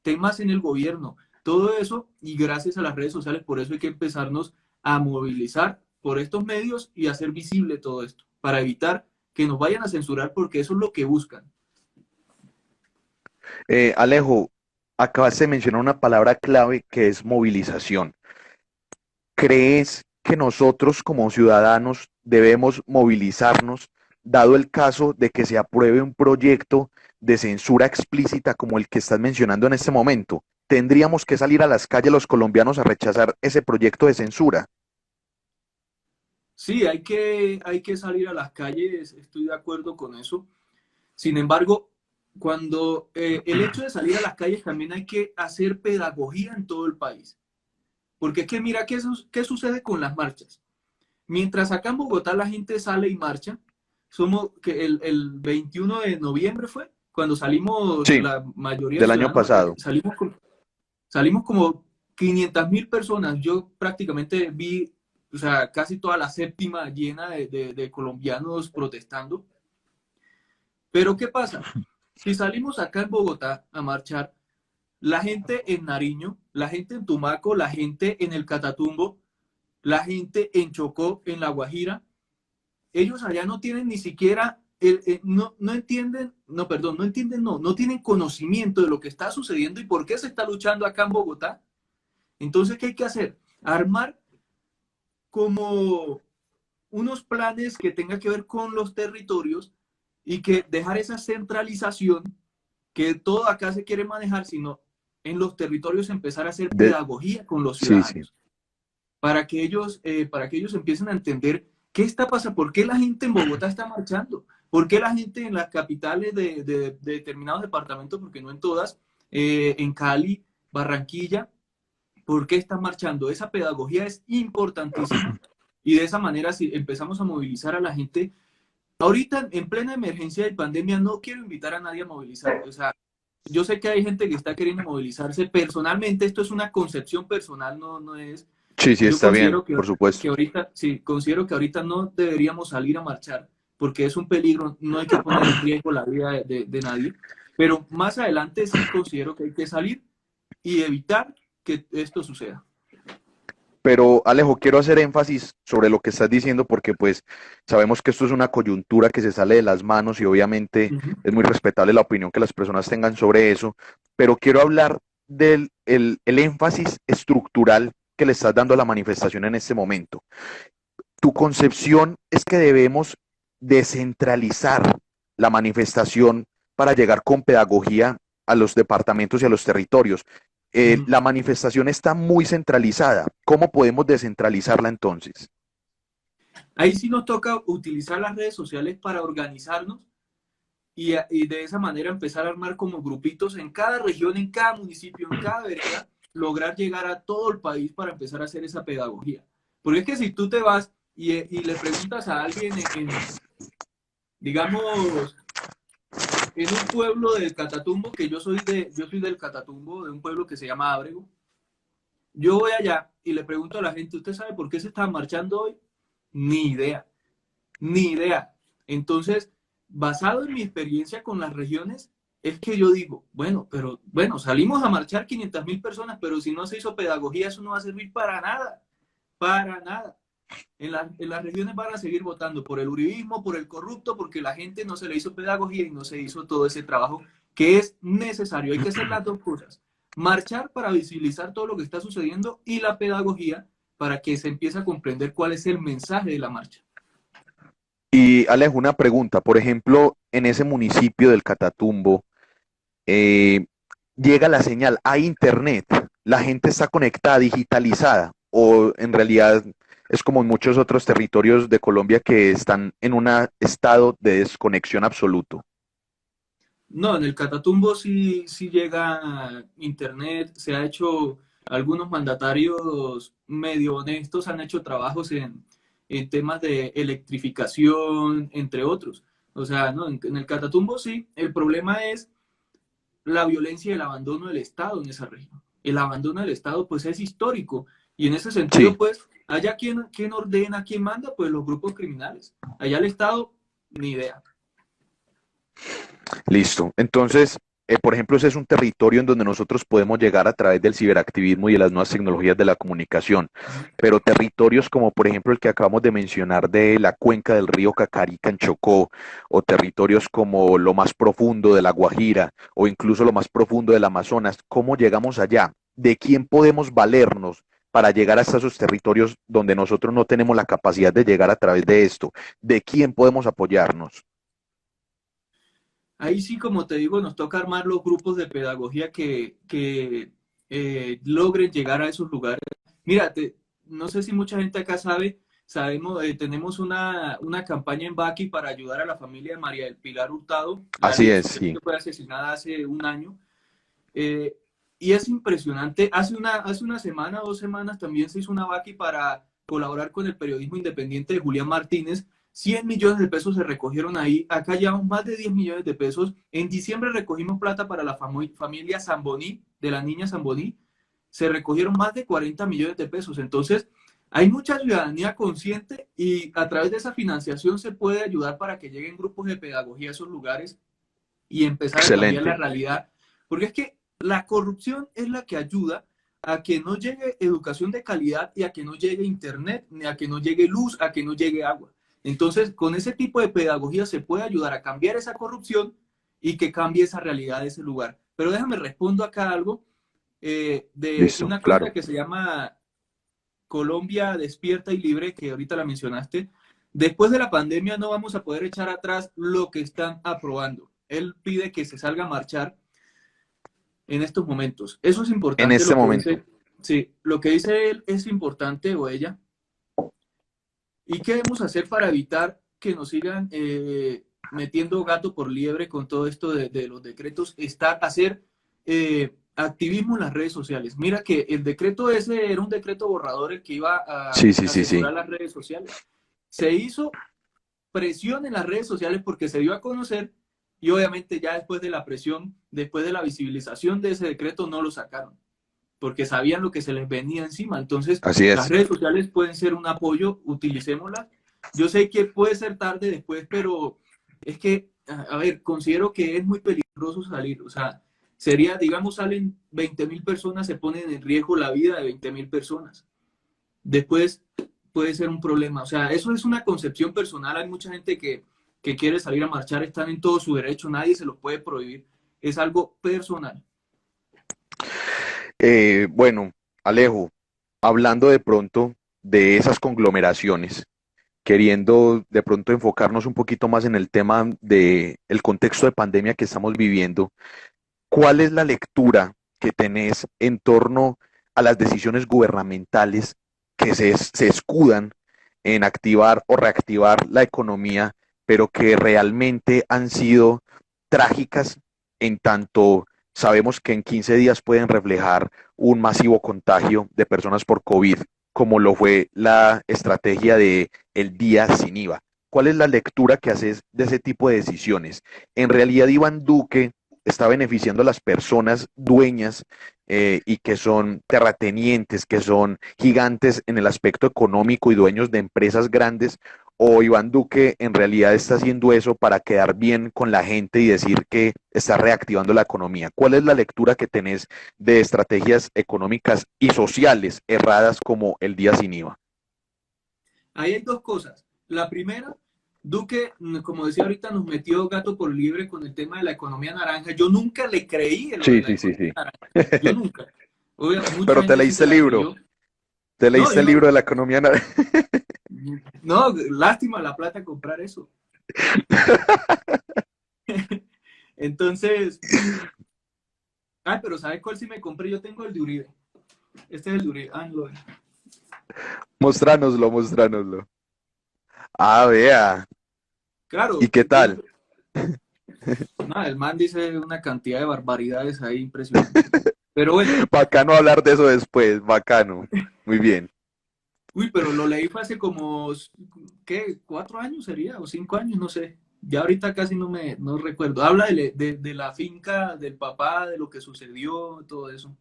S2: temas en el gobierno, todo eso, y gracias a las redes sociales, por eso hay que empezarnos a movilizar por estos medios y hacer visible todo esto, para evitar que nos vayan a censurar, porque eso es lo que buscan.
S1: Alejo, acabas de mencionar una palabra clave que es movilización. ¿Crees que nosotros como ciudadanos debemos movilizarnos, dado el caso de que se apruebe un proyecto de censura explícita como el que estás mencionando en este momento? ¿Tendríamos que salir a las calles los colombianos a rechazar ese proyecto de censura?
S2: Sí, hay que salir a las calles, estoy de acuerdo con eso. Sin embargo, cuando el hecho de salir a las calles también hay que hacer pedagogía en todo el país. Porque es que mira, ¿qué sucede con las marchas? Mientras acá en Bogotá la gente sale y marcha, somos que el 21 de noviembre fue cuando salimos
S1: Sí,
S2: la mayoría de
S1: del año
S2: ciudadanos a calle,
S1: pasado.
S2: salimos como 500.000 personas. Yo prácticamente vi, o sea, casi toda la séptima llena de colombianos protestando. Pero ¿qué pasa? Si salimos acá en Bogotá a marchar, la gente en Nariño, la gente en Tumaco, la gente en el Catatumbo, la gente en Chocó, en La Guajira, ellos allá no tienen ni siquiera, no entienden, no, perdón, no entienden, no tienen conocimiento de lo que está sucediendo y por qué se está luchando acá en Bogotá. Entonces, ¿qué hay que hacer? Armar como unos planes que tengan que ver con los territorios y que dejar esa centralización que todo acá se quiere manejar, sino en los territorios empezar a hacer
S1: De,
S2: pedagogía con los
S1: sí, sí.
S2: ciudadanos, para que ellos empiecen a entender qué está pasando, por qué la gente en Bogotá está marchando, por qué la gente en las capitales de determinados departamentos, porque no en todas, en Cali, Barranquilla, por qué están marchando. Esa pedagogía es importantísima y de esa manera si empezamos a movilizar a la gente. Ahorita, en plena emergencia de pandemia, no quiero invitar a nadie a movilizar. O sea, yo sé que hay gente que está queriendo movilizarse. Personalmente, esto es una concepción personal, no es.
S1: Sí, sí,
S2: Yo
S1: está bien,
S2: considero
S1: por supuesto.
S2: que ahorita, sí, considero que ahorita no deberíamos salir a marchar porque es un peligro, no hay que poner en riesgo la vida de nadie. Pero más adelante sí considero que hay que salir y evitar que esto suceda.
S1: Pero Alejo, quiero hacer énfasis sobre lo que estás diciendo porque pues sabemos que esto es una coyuntura que se sale de las manos y obviamente
S2: Ujú.
S1: es muy respetable la opinión que las personas tengan sobre eso, pero quiero hablar del el énfasis estructural que le estás dando a la manifestación en este momento. Tu concepción es que debemos descentralizar la manifestación para llegar con pedagogía a los departamentos y a los territorios.
S2: Mm.
S1: La manifestación está muy centralizada. ¿Cómo podemos descentralizarla entonces?
S2: Ahí sí nos toca utilizar las redes sociales para organizarnos y de esa manera empezar a armar como grupitos en cada región, en cada municipio, en cada vereda, lograr llegar a todo el país para empezar a hacer esa pedagogía. Porque es que si tú te vas y le preguntas a alguien digamos, en un pueblo del Catatumbo, que yo soy del Catatumbo, de un pueblo que se llama Ábrego, yo voy allá y le pregunto a la gente, ¿usted sabe por qué se están marchando hoy? Ni idea, ni idea. Entonces, basado en mi experiencia con las regiones, es que yo digo, bueno, pero bueno, salimos a marchar 500.000 personas, pero si no se hizo pedagogía, eso no va a servir para nada, para nada. En las regiones van a seguir votando por el uribismo, por el corrupto, porque la gente no se le hizo pedagogía y no se hizo todo ese trabajo que es necesario. Hay que hacer las dos cosas. Marchar para visibilizar todo lo que está sucediendo y la pedagogía para que se empiece a comprender cuál es el mensaje de la marcha.
S1: Y Alejo, una pregunta. Por ejemplo, en ese municipio del Catatumbo, eh, llega la señal, hay internet, la gente está conectada, digitalizada, o en realidad es como en muchos otros territorios de Colombia que están en un estado de desconexión absoluto.
S2: No, en el Catatumbo sí, sí llega internet, se ha hecho, algunos mandatarios medio honestos han hecho trabajos en temas de electrificación, entre otros. O sea, no, en el Catatumbo sí, el problema es la violencia y el abandono del Estado en esa región. El abandono del Estado pues es histórico y en ese sentido
S1: Sí,
S2: pues, allá quien ordena, quién manda, pues los grupos criminales. Allá el Estado, ni idea.
S1: listo. Entonces, por ejemplo, ese es un territorio en donde nosotros podemos llegar a través del ciberactivismo y de las nuevas tecnologías de la comunicación. Pero territorios como, por ejemplo, el que acabamos de mencionar de la cuenca del río Cacarica en Chocó, o territorios como lo más profundo de la Guajira, o incluso lo más profundo del Amazonas, ¿cómo llegamos allá? ¿De quién podemos valernos para llegar hasta esos territorios donde nosotros no tenemos la capacidad de llegar a través de esto? ¿De quién podemos apoyarnos?
S2: Ahí sí, como te digo, nos toca armar los grupos de pedagogía que logren llegar a esos lugares. Mira, no sé si mucha gente acá sabe, sabemos, tenemos una campaña en Baki para ayudar a la familia de María del Pilar Hurtado, la
S1: Así
S2: niña
S1: es, sí.
S2: que fue asesinada hace un año. Eh, y es impresionante. Hace una semana, 2 semanas, también se hizo una Baki para colaborar con el periodismo independiente de Julián Martínez. 100 millones de pesos se recogieron ahí. Acá llevamos más de 10 millones de pesos. En diciembre recogimos plata para la familia Zamboní, de la niña Zamboní. Se recogieron más de 40 millones de pesos. Entonces, hay mucha ciudadanía consciente y a través de esa financiación se puede ayudar para que lleguen grupos de pedagogía a esos lugares y empezar a cambiar la
S1: Excelente.
S2: realidad. Porque es que la corrupción es la que ayuda a que no llegue educación de calidad y a que no llegue internet, ni a que no llegue luz, a que no llegue agua. Entonces, con ese tipo de pedagogía se puede ayudar a cambiar esa corrupción y que cambie esa realidad de ese lugar. Pero déjame respondo acá algo de
S1: Listo,
S2: una
S1: claro.
S2: cuenta que se llama Colombia Despierta y Libre, que ahorita la mencionaste. Después de la pandemia no vamos a poder echar atrás lo que están aprobando. Él pide que se salga a marchar en estos momentos. Eso es
S1: En
S2: importante
S1: este
S2: lo que
S1: momento.
S2: dice. Sí, lo que dice él es importante o ella. ¿Y qué debemos hacer para evitar que nos sigan metiendo gato por liebre con todo esto de los decretos? Está hacer activismo en las redes sociales. Mira que el decreto ese era un decreto borrador el que iba
S1: Sí, sí,
S2: a
S1: sí, sí.
S2: censurar las redes sociales. Se hizo presión en las redes sociales porque se dio a conocer y obviamente ya después de la presión, después de la visibilización de ese decreto, no lo sacaron porque sabían lo que se les venía encima. Entonces,
S1: Así
S2: las
S1: es.
S2: redes sociales pueden ser un apoyo, utilicémoslas. Yo sé que puede ser tarde después, pero es que, a ver, considero que es muy peligroso salir. O sea, sería, digamos, salen 20.000 personas, se ponen en riesgo la vida de 20.000 personas. después puede ser un problema. O sea, eso es una concepción personal. Hay mucha gente que quiere salir a marchar, están en todo su derecho, nadie se los puede prohibir. Es algo personal.
S1: Bueno, Alejo, hablando de pronto de esas conglomeraciones, queriendo de pronto enfocarnos un poquito más en el tema del contexto de pandemia que estamos viviendo, ¿cuál es la lectura que tenés en torno a las decisiones gubernamentales que se escudan en activar o reactivar la economía, pero que realmente han sido trágicas en tanto sabemos que en 15 días pueden reflejar un masivo contagio de personas por COVID, como lo fue la estrategia de el día sin IVA? ¿Cuál es la lectura que haces de ese tipo de decisiones? En realidad, Iván Duque está beneficiando a las personas dueñas y que son terratenientes, que son gigantes en el aspecto económico y dueños de empresas grandes, o Iván Duque en realidad está haciendo eso para quedar bien con la gente y decir que está reactivando la economía. ¿Cuál es la lectura que tenés de estrategias económicas y sociales erradas como el día sin IVA?
S2: Ahí hay dos cosas. La primera, Duque, como decía ahorita, nos metió gato por liebre con el tema de la economía naranja. Yo nunca le creí en lo de
S1: Sí,
S2: la
S1: sí, sí,
S2: economía
S1: sí.
S2: naranja. Yo nunca. Mucha
S1: Pero te
S2: gente sí
S1: leíste
S2: se
S1: el
S2: la
S1: libro,
S2: creyó.
S1: te
S2: No,
S1: leíste
S2: yo
S1: el
S2: no.
S1: libro de la economía naranja.
S2: No, lástima la plata comprar eso. Entonces, pero ¿sabes cuál sí me compré? Yo tengo el de Uribe. Este es el de Uribe. No lo veo.
S1: Mostránoslo, mostránoslo. Ah, vea. ¿Y
S2: Claro,
S1: qué tal?
S2: nada, el man dice una cantidad de barbaridades ahí impresionante. Pero bueno,
S1: Bacano hablar de eso después, bacano. Muy bien.
S2: uy, pero lo leí fue hace como, ¿qué? 4 años sería, o 5 años, no sé. Ya ahorita casi no recuerdo. Habla de la finca del papá, de lo que sucedió, todo eso.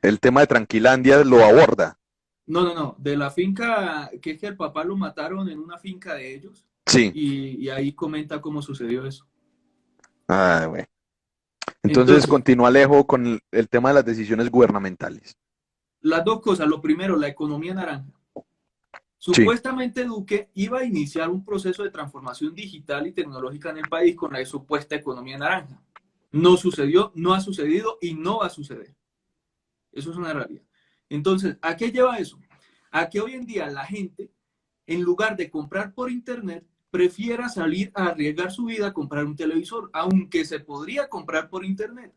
S1: El tema de Tranquilandia lo aborda.
S2: No, no, no, de la finca, que es que el papá lo mataron en una finca de ellos
S1: Sí.
S2: y ahí comenta cómo sucedió eso.
S1: Ah, bueno. Entonces
S2: Entonces,
S1: continúa Alejo con el tema de las decisiones gubernamentales.
S2: las dos cosas. Lo primero, la economía naranja.
S1: Sí.
S2: Supuestamente Duque iba a iniciar un proceso de transformación digital y tecnológica en el país con la supuesta economía naranja. No sucedió, no ha sucedido y no va a suceder. Eso es una realidad. Entonces, ¿a qué lleva eso? A que hoy en día la gente, en lugar de comprar por internet, prefiera salir a arriesgar su vida a comprar un televisor, aunque se podría comprar por internet.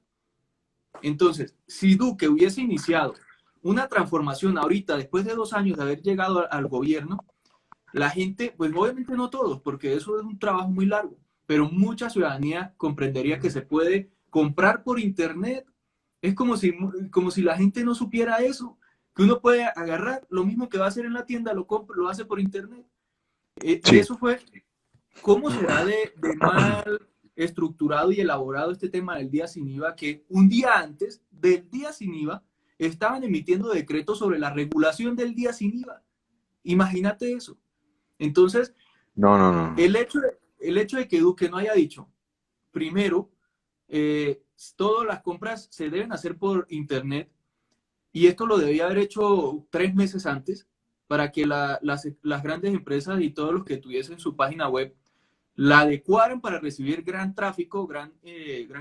S2: Entonces, si Duque hubiese iniciado una transformación ahorita, después de 2 años de haber llegado al gobierno, la gente, pues obviamente no todos, porque eso es un trabajo muy largo, pero mucha ciudadanía comprendería que se puede comprar por internet. Es como si la gente no supiera eso, que uno puede agarrar lo mismo que va a hacer en la tienda, lo compra, lo hace por internet. Y
S1: Sí.
S2: eso fue, ¿cómo será de mal estructurado y elaborado este tema del día sin IVA? Que un día antes del día sin IVA estaban emitiendo decretos sobre la regulación del día sin IVA. Imagínate eso. Entonces,
S1: No, no, no, no.
S2: el hecho de que Duque no haya dicho, primero, todas las compras se deben hacer por internet, y esto lo debía haber hecho 3 meses antes para que las grandes empresas y todos los que tuviesen su página web la adecuaran para recibir gran tráfico, gran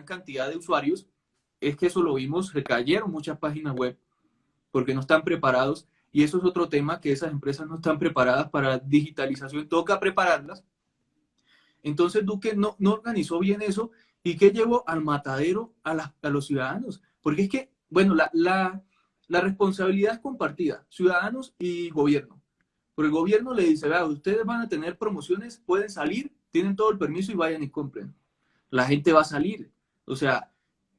S2: cantidad de usuarios. Es que eso lo vimos, se cayeron muchas páginas web porque no están preparados. Y eso es otro tema, que esas empresas no están preparadas para digitalización, toca prepararlas. Entonces Duque no organizó bien eso y que llevó al matadero a los ciudadanos. Porque es que, bueno, la responsabilidad es compartida, ciudadanos y gobierno. Porque el gobierno le dice, vea, ustedes van a tener promociones, pueden salir, tienen todo el permiso y vayan y compren. La gente va a salir. O sea,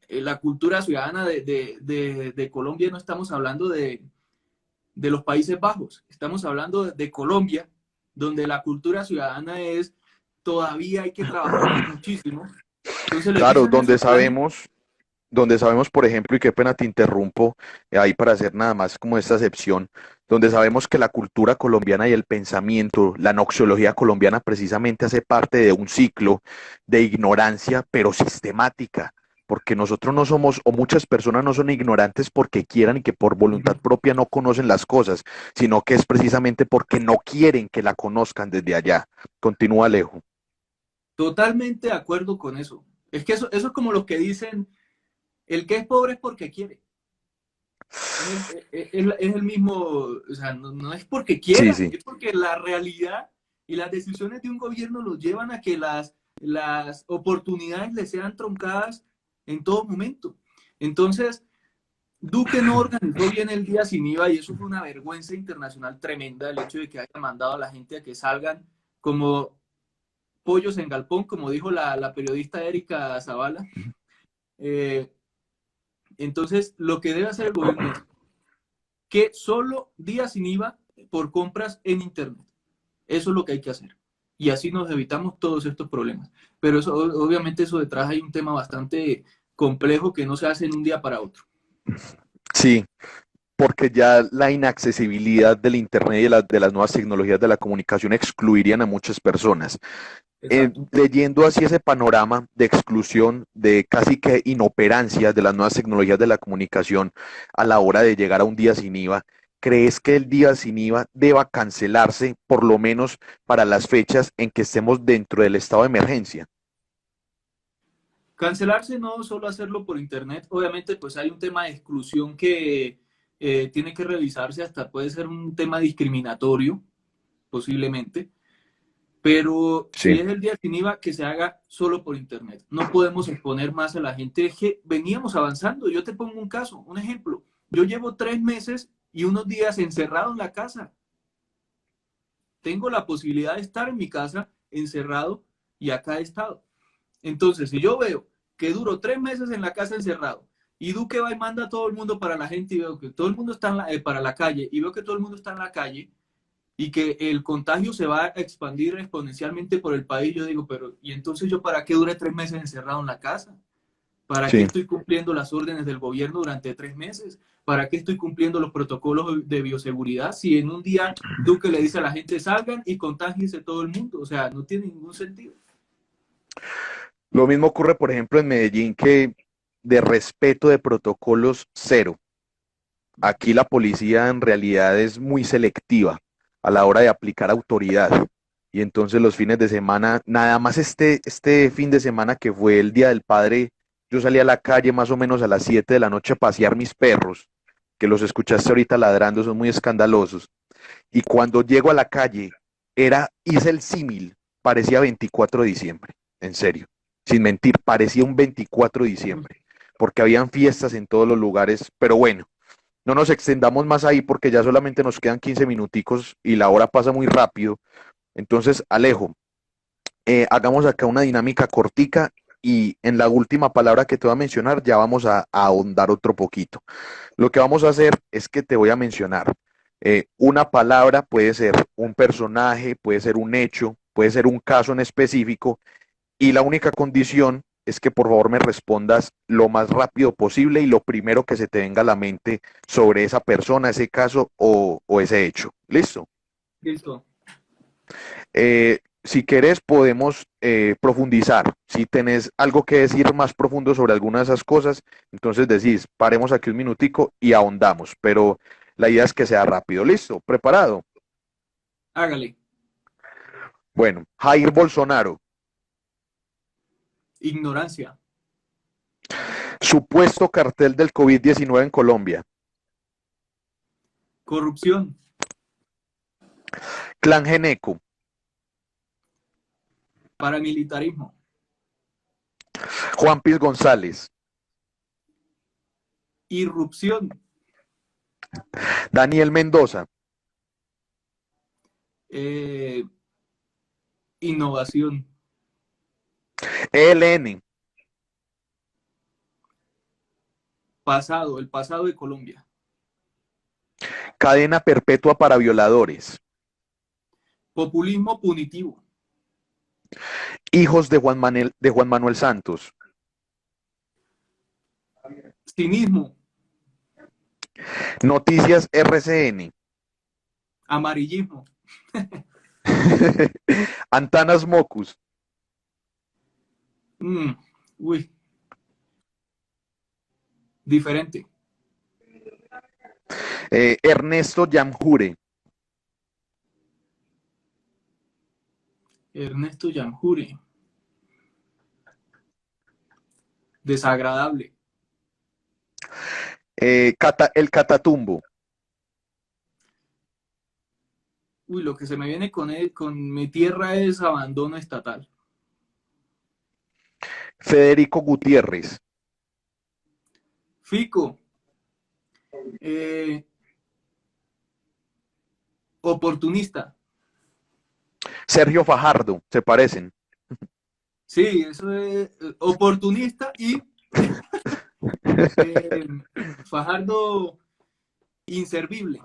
S2: la cultura ciudadana de Colombia, no estamos hablando de los Países Bajos, estamos hablando de Colombia, donde la cultura ciudadana es todavía hay que trabajarla muchísimo. Entonces les
S1: Claro,
S2: dicen eso,
S1: donde sabemos, por ejemplo, y qué pena te interrumpo, ahí para hacer nada más como esta excepción, donde sabemos que la cultura colombiana y el pensamiento, la noxiología colombiana precisamente hace parte de un ciclo de ignorancia, pero sistemática, porque nosotros no somos, o muchas personas no son ignorantes porque quieran y que por voluntad
S2: Ujú.
S1: propia no conocen las cosas, sino que es precisamente porque no quieren que la conozcan desde allá. Continúa, Alejo.
S2: Totalmente de acuerdo con eso. Es que eso es como los que dicen, el que es pobre es porque quiere. Es el mismo, o sea, no es porque
S1: Sí,
S2: quieran,
S1: sí.
S2: es porque la realidad y las decisiones de un gobierno los llevan a que las oportunidades les sean truncadas en todo momento. Entonces, Duque no organizó bien el día sin IVA y eso fue una vergüenza internacional tremenda, el hecho de que haya mandado a la gente a que salgan como pollos en galpón, como dijo la periodista Erika Zavala. Eh, entonces, lo que debe hacer el gobierno es que solo días sin IVA por compras en Internet. Eso es lo que hay que hacer. Y así nos evitamos todos estos problemas. Pero eso, obviamente eso detrás hay un tema bastante complejo que no se hace en un día para otro.
S1: Sí, porque ya la inaccesibilidad del Internet y de las nuevas tecnologías de la comunicación excluirían a muchas personas.
S2: Exacto.
S1: Leyendo así ese panorama de exclusión, de casi que inoperancia de las nuevas tecnologías de la comunicación a la hora de llegar a un día sin IVA, ¿crees que el día sin IVA deba cancelarse por lo menos para las fechas en que estemos dentro del estado de emergencia?
S2: Cancelarse no solo hacerlo por Internet, obviamente pues hay un tema de exclusión que tiene que revisarse, hasta puede ser un tema discriminatorio, posiblemente. Pero
S1: Sí,
S2: si es el día sin IVA, que se haga solo por Internet. No podemos exponer más a la gente. Es que veníamos avanzando. Yo te pongo un caso, un ejemplo. Yo llevo 3 meses y unos días encerrado en la casa. Tengo la posibilidad de estar en mi casa encerrado y acá he estado. Entonces, si yo veo que duro 3 meses en la casa encerrado y Duque va y manda a todo el mundo para la gente y veo que todo el mundo está para la calle y veo que todo el mundo está en la calle, y que el contagio se va a expandir exponencialmente por el país, yo digo, pero ¿y entonces yo para qué dure 3 meses encerrado en la casa? ¿Para qué
S1: sí.
S2: estoy cumpliendo las órdenes del gobierno durante 3 meses? ¿Para qué estoy cumpliendo los protocolos de bioseguridad si en un día Duque le dice a la gente salgan y contágiense todo el mundo? O sea, no tiene ningún sentido.
S1: Lo mismo ocurre, por ejemplo, en Medellín, que de respeto de protocolos cero. Aquí la policía en realidad es muy selectiva a la hora de aplicar autoridad. Y entonces los fines de semana, nada más este fin de semana que fue el Día del Padre, yo salí a la calle más o menos a las 7 de la noche a pasear mis perros, que los escuchaste ahorita ladrando, son muy escandalosos. Y cuando llego a la calle, hice el símil, parecía 24 de diciembre, en serio, sin mentir, parecía un 24 de diciembre, porque habían fiestas en todos los lugares, pero bueno, no nos extendamos más ahí porque ya solamente nos quedan 15 minuticos y la hora pasa muy rápido. Entonces, Alejo, hagamos acá una dinámica cortica y en la última palabra que te voy a mencionar ya vamos a ahondar otro poquito. Lo que vamos a hacer es que te voy a mencionar una palabra, puede ser un personaje, puede ser un hecho, puede ser un caso en específico y la única condición es que por favor me respondas lo más rápido posible y lo primero que se te venga a la mente sobre esa persona, ese caso o ese hecho. ¿Listo?
S2: Listo.
S1: Si quieres podemos profundizar. Si tenés algo que decir más profundo sobre alguna de esas cosas, entonces decís, paremos aquí un minutico y ahondamos, pero la idea es que sea rápido. ¿Listo? ¿Preparado?
S2: Hágale.
S1: Bueno, Jair Bolsonaro,
S2: Ignorancia.
S1: supuesto cartel del COVID-19 en Colombia,
S2: Corrupción.
S1: Clan Geneco,
S2: Paramilitarismo.
S1: Juan Piz González,
S2: Irrupción.
S1: Daniel Mendoza,
S2: Eh, innovación.
S1: ELN,
S2: Pasado. El pasado de Colombia.
S1: cadena perpetua para violadores,
S2: Populismo punitivo.
S1: hijos de Juan Manuel Santos,
S2: Cinismo.
S1: Noticias RCN,
S2: Amarillismo.
S1: Antanas Mocus,
S2: Mm, uy. Diferente.
S1: Ernesto Yamjure.
S2: Ernesto Yamjure. Desagradable.
S1: El Catatumbo.
S2: Uy, lo que se me viene con mi tierra es abandono estatal.
S1: Federico Gutiérrez.
S2: Fico. Oportunista.
S1: Sergio Fajardo, se parecen.
S2: Sí, eso es oportunista y Fajardo inservible.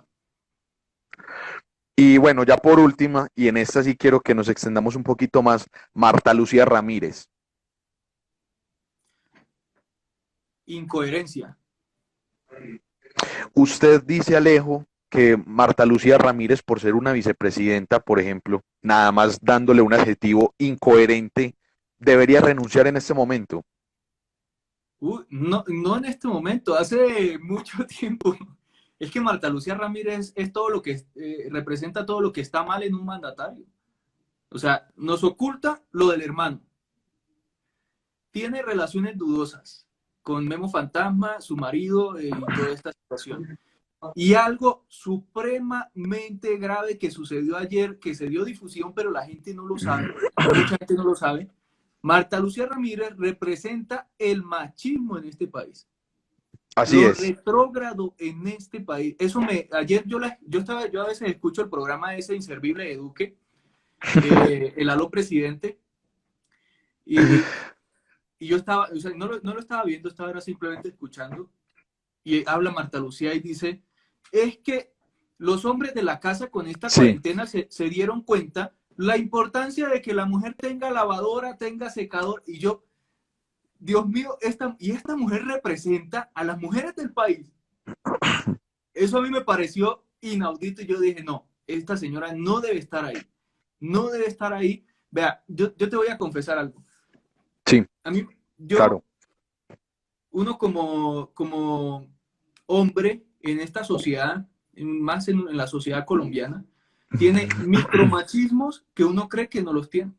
S1: Y bueno, ya por última, y en esta sí quiero que nos extendamos un poquito más, Marta Lucía Ramírez.
S2: Incoherencia.
S1: Usted dice, Alejo, que Marta Lucía Ramírez, por ser una vicepresidenta, por ejemplo, nada más dándole un adjetivo incoherente, debería renunciar en este momento.
S2: No, no en este momento, hace mucho tiempo. Es que Marta Lucía Ramírez es todo lo que representa todo lo que está mal en un mandatario. O sea, nos oculta lo del hermano. Tiene relaciones dudosas con Memo Fantasma, su marido y toda esta situación. Y algo supremamente grave que sucedió ayer, que se dio difusión, pero la gente no lo sabe, mucha gente no lo sabe. Marta Lucía Ramírez representa el machismo en este país.
S1: Así
S2: Lo
S1: es.
S2: retrógrado en este país. Ayer yo a veces escucho el programa ese inservible de Duque, el aló presidente, y yo estaba, o sea, no lo estaba viendo, estaba simplemente escuchando, y habla Marta Lucía y dice, es que los hombres de la casa con esta cuarentena se dieron cuenta la importancia de que la mujer tenga lavadora, tenga secador, y yo, Dios mío, esta mujer representa a las mujeres del país. Eso a mí me pareció inaudito y yo dije, no, esta señora no debe estar ahí. No debe estar ahí. Vea, yo te voy a confesar algo.
S1: Sí,
S2: a mí,
S1: claro.
S2: Uno como hombre en esta sociedad, más en la sociedad colombiana, tiene micromachismos que uno cree que no los tiene.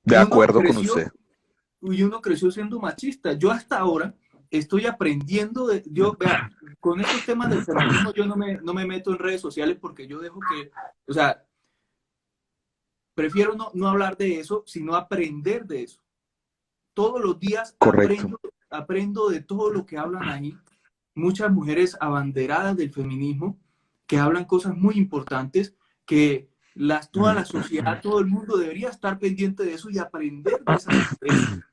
S1: De acuerdo con usted.
S2: Y uno creció siendo machista. Yo hasta ahora estoy aprendiendo vea, con estos temas del feminismo yo no me meto en redes sociales porque yo dejo que, o sea, prefiero no hablar de eso, sino aprender de eso. Todos los días aprendo de todo lo que hablan ahí. Muchas mujeres abanderadas del feminismo que hablan cosas muy importantes que toda la sociedad, todo el mundo debería estar pendiente de eso y aprender de esas mujeres.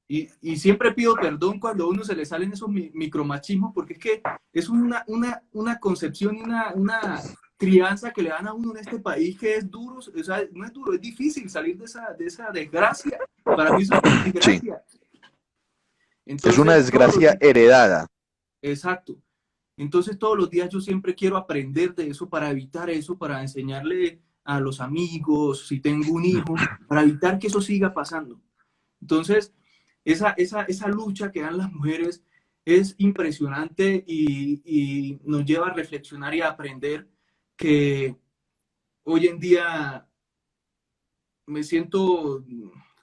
S2: Y siempre pido perdón cuando a uno se le salen esos micromachismos, porque es que es una concepción y una crianza que le dan a uno en este país que es duro, o sea, no es duro, es difícil salir de esa desgracia. Para mí eso es una desgracia.
S1: Sí.
S2: Entonces,
S1: es una desgracia heredada.
S2: Exacto. Entonces todos los días yo siempre quiero aprender de eso para evitar eso, para enseñarle a los amigos, si tengo un hijo, para evitar que eso siga pasando. Entonces, esa lucha que dan las mujeres es impresionante y nos lleva a reflexionar y a aprender que hoy en día me siento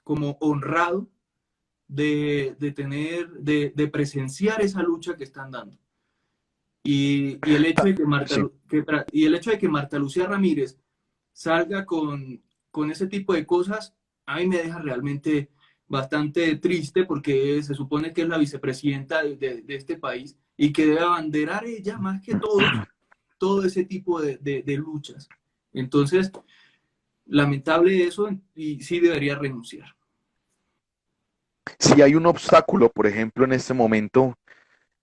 S2: como honrado de presenciar esa lucha que están dando. Y el hecho de que Marta Lucía Ramírez salga con ese tipo de cosas, a mí me deja realmente bastante triste porque se supone que es la vicepresidenta de este país y que debe abanderar ella más que todo ese tipo de luchas. Entonces, lamentable eso y sí debería renunciar.
S1: Si hay un obstáculo, por ejemplo, en este momento,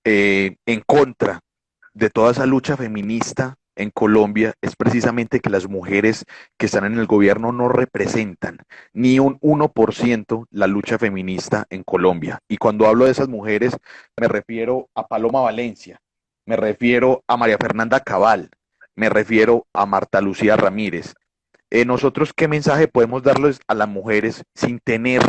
S1: en contra de toda esa lucha feminista en Colombia, es precisamente que las mujeres que están en el gobierno no representan ni un 1% la lucha feminista en Colombia. Y cuando hablo de esas mujeres, me refiero a Paloma Valencia, me refiero a María Fernanda Cabal, me refiero a Marta Lucía Ramírez. Nosotros, ¿qué mensaje podemos darles a las mujeres sin tener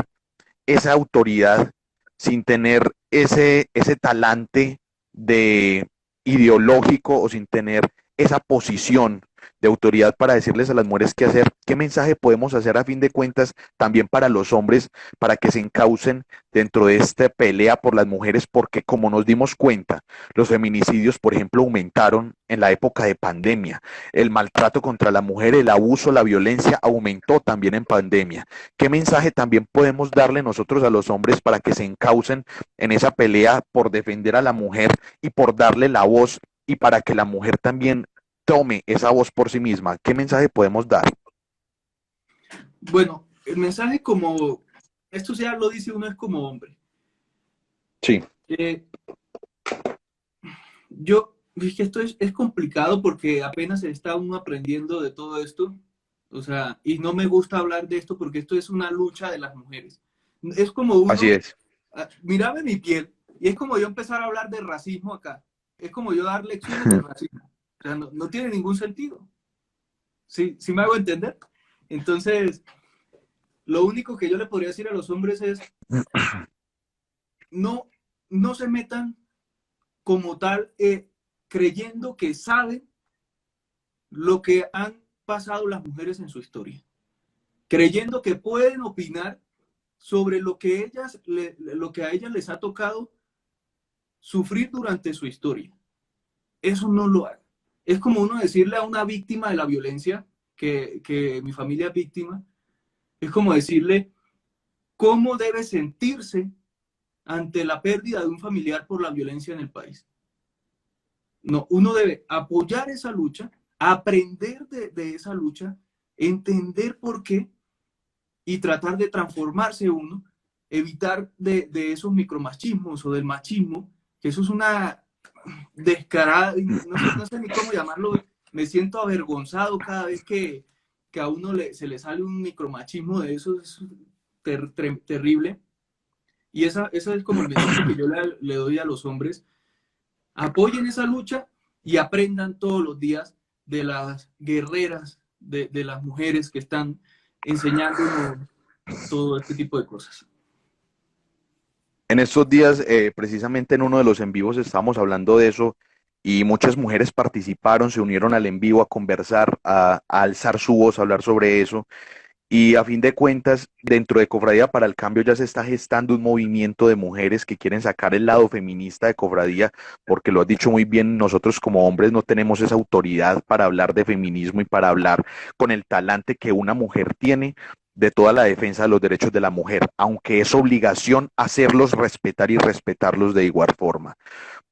S1: esa autoridad, sin tener ese talante de ideológico o sin tener esa posición de autoridad para decirles a las mujeres qué hacer, qué mensaje podemos hacer a fin de cuentas también para los hombres, para que se encaucen dentro de esta pelea por las mujeres, porque como nos dimos cuenta, los feminicidios, por ejemplo, aumentaron en la época de pandemia, el maltrato contra la mujer, el abuso, la violencia aumentó también en pandemia. ¿Qué mensaje también podemos darle nosotros a los hombres para que se encaucen en esa pelea por defender a la mujer y por darle la voz y para que la mujer también tome esa voz por sí misma? ¿Qué mensaje podemos dar?
S2: Bueno, el mensaje como, esto ya lo dice uno es como hombre.
S1: Sí,
S2: Eh, es que esto es complicado porque apenas se está uno aprendiendo de todo esto, o sea, y no me gusta hablar de esto porque esto es una lucha de las mujeres. Es como
S1: así
S2: uno,
S1: es.
S2: mírame mi piel, y es como yo empezar a hablar de racismo acá, es como yo dar lecciones de racismo, o sea, no, no tiene ningún sentido. ¿Sí, sí me hago entender? Entonces, lo único que yo le podría decir a los hombres es, no, no se metan como tal creyendo que saben lo que han pasado las mujeres en su historia, creyendo que pueden opinar sobre lo que, lo que a ellas les ha tocado sufrir durante su historia. Eso no lo haga. Es como uno decirle a una víctima de la violencia, que mi familia es víctima, es como decirle cómo debe sentirse ante la pérdida de un familiar por la violencia en el país. No, uno debe apoyar esa lucha, aprender de esa lucha, entender por qué y tratar de transformarse uno, evitar de esos micromachismos o del machismo, que eso es una descarada, no sé ni cómo llamarlo, me siento avergonzado cada vez que a uno se le sale un micromachismo de eso, es terrible. Y esa es como el mensaje que yo le doy a los hombres. Apoyen esa lucha y aprendan todos los días de las guerreras, de las mujeres que están enseñándonos todo este tipo de cosas.
S1: En estos días, precisamente en uno de los en vivos estábamos hablando de eso y muchas mujeres participaron, se unieron al en vivo a conversar, a alzar su voz, a hablar sobre eso. Y a fin de cuentas, dentro de Cofradía para el Cambio ya se está gestando un movimiento de mujeres que quieren sacar el lado feminista de Cofradía, porque lo has dicho muy bien, nosotros como hombres no tenemos esa autoridad para hablar de feminismo y para hablar con el talante que una mujer tiene de toda la defensa de los derechos de la mujer, aunque es obligación hacerlos respetar y respetarlos de igual forma.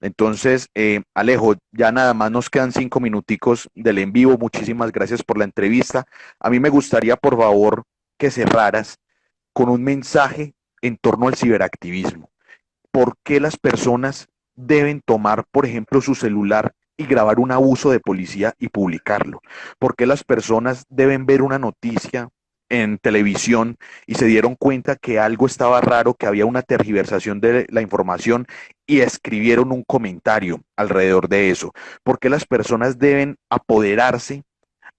S1: Entonces, Alejo, ya nada más nos quedan 5 minuticos del en vivo. Muchísimas gracias por la entrevista. A mí me gustaría, por favor, que cerraras con un mensaje en torno al ciberactivismo. ¿Por qué las personas deben tomar, por ejemplo, su celular y grabar un abuso de policía y publicarlo? ¿Por qué las personas deben ver una noticia en televisión y se dieron cuenta que algo estaba raro, que había una tergiversación de la información y escribieron un comentario alrededor de eso? ¿Por qué las personas deben apoderarse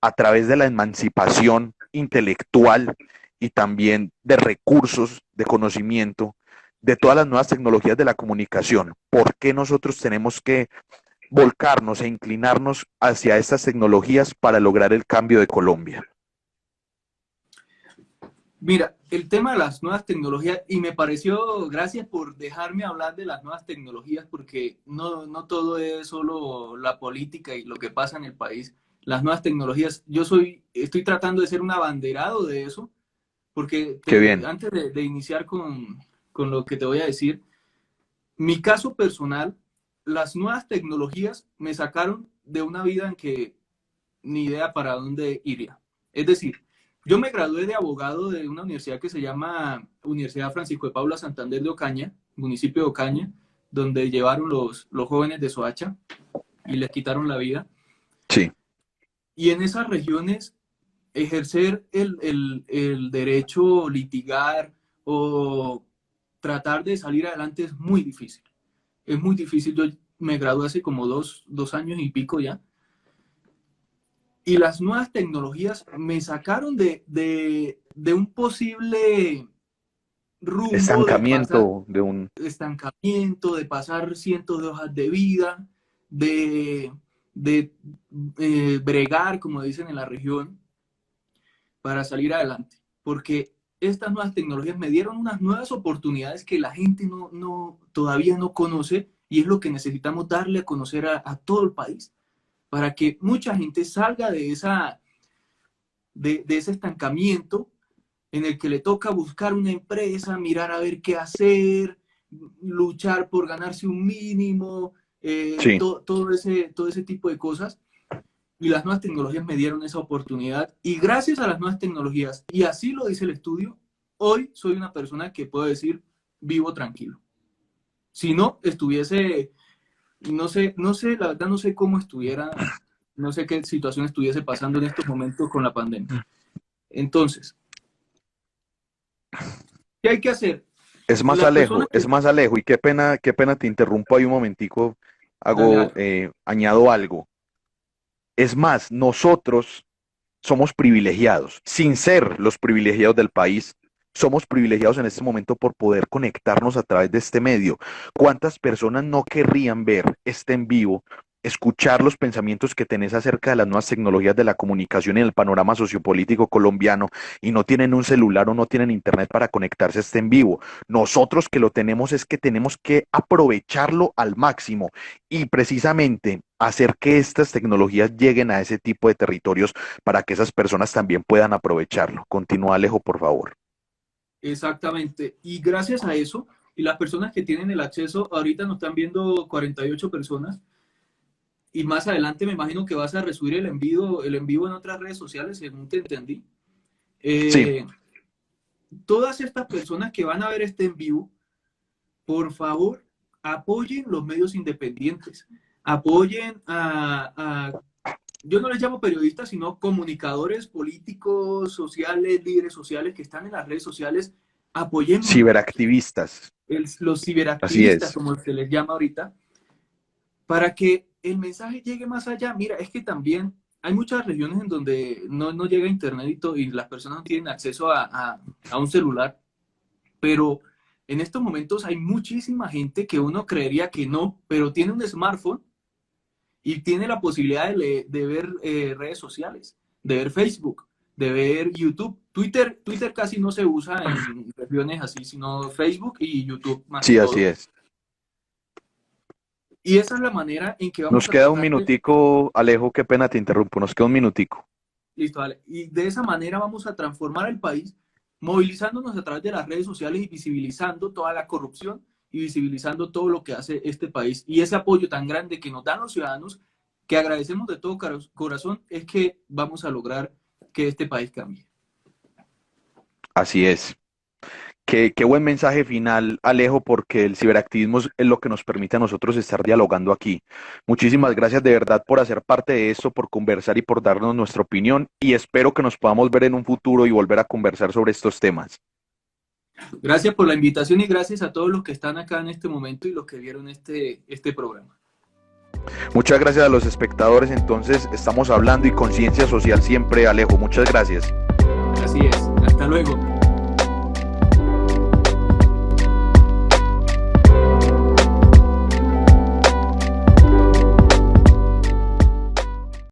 S1: a través de la emancipación intelectual y también de recursos de conocimiento de todas las nuevas tecnologías de la comunicación? ¿Por qué nosotros tenemos que volcarnos e inclinarnos hacia estas tecnologías para lograr el cambio de Colombia?
S2: Mira, el tema de las nuevas tecnologías, y me pareció, gracias por dejarme hablar de las nuevas tecnologías, porque no, no todo es solo la política y lo que pasa en el país. Las nuevas tecnologías, estoy tratando de ser un abanderado de eso, porque
S1: Qué bien.
S2: antes de iniciar con lo que te voy a decir, mi caso personal, las nuevas tecnologías me sacaron de una vida en que ni idea para dónde iría. Es decir, yo me gradué de abogado de una universidad que se llama Universidad Francisco de Paula Santander de Ocaña, municipio de Ocaña, donde llevaron los jóvenes de Soacha y les quitaron la vida.
S1: Sí.
S2: Y en esas regiones, ejercer el derecho, litigar o tratar de salir adelante es muy difícil. Es muy difícil. Yo me gradué hace como dos años y pico ya. Y las nuevas tecnologías me sacaron de un posible rumbo de pasar
S1: estancamiento de un...
S2: estancamiento, de pasar cientos de hojas de vida, de, de bregar, como dicen en la región, para salir adelante. Porque estas nuevas tecnologías me dieron unas nuevas oportunidades que la gente todavía no conoce y es lo que necesitamos darle a conocer a todo el país para que mucha gente salga de ese estancamiento en el que le toca buscar una empresa, mirar a ver qué hacer, luchar por ganarse un mínimo,
S1: Sí,
S2: todo ese tipo de cosas. Y las nuevas tecnologías me dieron esa oportunidad. Y gracias a las nuevas tecnologías, y así lo dice el estudio, hoy soy una persona que puedo decir vivo tranquilo. Si no, estuviese, no sé, la verdad no sé cómo estuviera, no sé qué situación estuviese pasando en estos momentos con la pandemia. Entonces, ¿qué hay que hacer? Las personas que...
S1: Es más Alejo, y qué pena te interrumpo ahí un momentico,
S2: Dale, dale.
S1: añado algo. Es más, nosotros somos privilegiados, sin ser los privilegiados del país, somos privilegiados en este momento por poder conectarnos a través de este medio. ¿Cuántas personas no querrían ver este en vivo, escuchar los pensamientos que tenés acerca de las nuevas tecnologías de la comunicación en el panorama sociopolítico colombiano y no tienen un celular o no tienen internet para conectarse a este en vivo? Nosotros que lo tenemos es que tenemos que aprovecharlo al máximo y precisamente hacer que estas tecnologías lleguen a ese tipo de territorios para que esas personas también puedan aprovecharlo. Continúa, Alejo, por favor.
S2: Exactamente. Y gracias a eso, y las personas que tienen el acceso, ahorita nos están viendo 48 personas, y más adelante me imagino que vas a resubir el en vivo en otras redes sociales, según te entendí.
S1: Sí,
S2: Eh, Todas estas personas que van a ver este en vivo, por favor, apoyen los medios independientes, apoyen yo no les llamo periodistas, sino comunicadores políticos, sociales, líderes sociales que están en las redes sociales, apoyémoslos.
S1: ciberactivistas.
S2: Los
S1: Así
S2: ciberactivistas,
S1: es.
S2: como se les llama ahorita, para que el mensaje llegue más allá. Mira, es que también hay muchas regiones en donde no llega internet y las personas no tienen acceso a un celular, pero en estos momentos hay muchísima gente que uno creería que no, pero tiene un smartphone y tiene la posibilidad de ver redes sociales, de ver Facebook, de ver YouTube. Twitter casi no se usa en regiones así, sino Facebook y YouTube más que
S1: Sí, así
S2: todo.
S1: es.
S2: Y esa es la manera en que
S1: Nos
S2: vamos a
S1: queda un
S2: tratar de...
S1: minutico, Alejo, qué pena te interrumpo, nos queda un minutico.
S2: Listo, vale. Y de esa manera vamos a transformar el país, movilizándonos a través de las redes sociales y visibilizando toda la corrupción y visibilizando todo lo que hace este país. Y ese apoyo tan grande que nos dan los ciudadanos, que agradecemos de todo corazón, es que vamos a lograr que este país cambie.
S1: Así es. Qué buen mensaje final, Alejo, porque el ciberactivismo es lo que nos permite a nosotros estar dialogando aquí. Muchísimas gracias de verdad por hacer parte de esto, por conversar y por darnos nuestra opinión y espero que nos podamos ver en un futuro y volver a conversar sobre estos temas.
S2: Gracias por la invitación y gracias a todos los que están acá en este momento y los que vieron este programa.
S1: Muchas gracias a los espectadores, entonces estamos hablando y conciencia social siempre, Alejo. Muchas gracias.
S2: Así es. Hasta luego.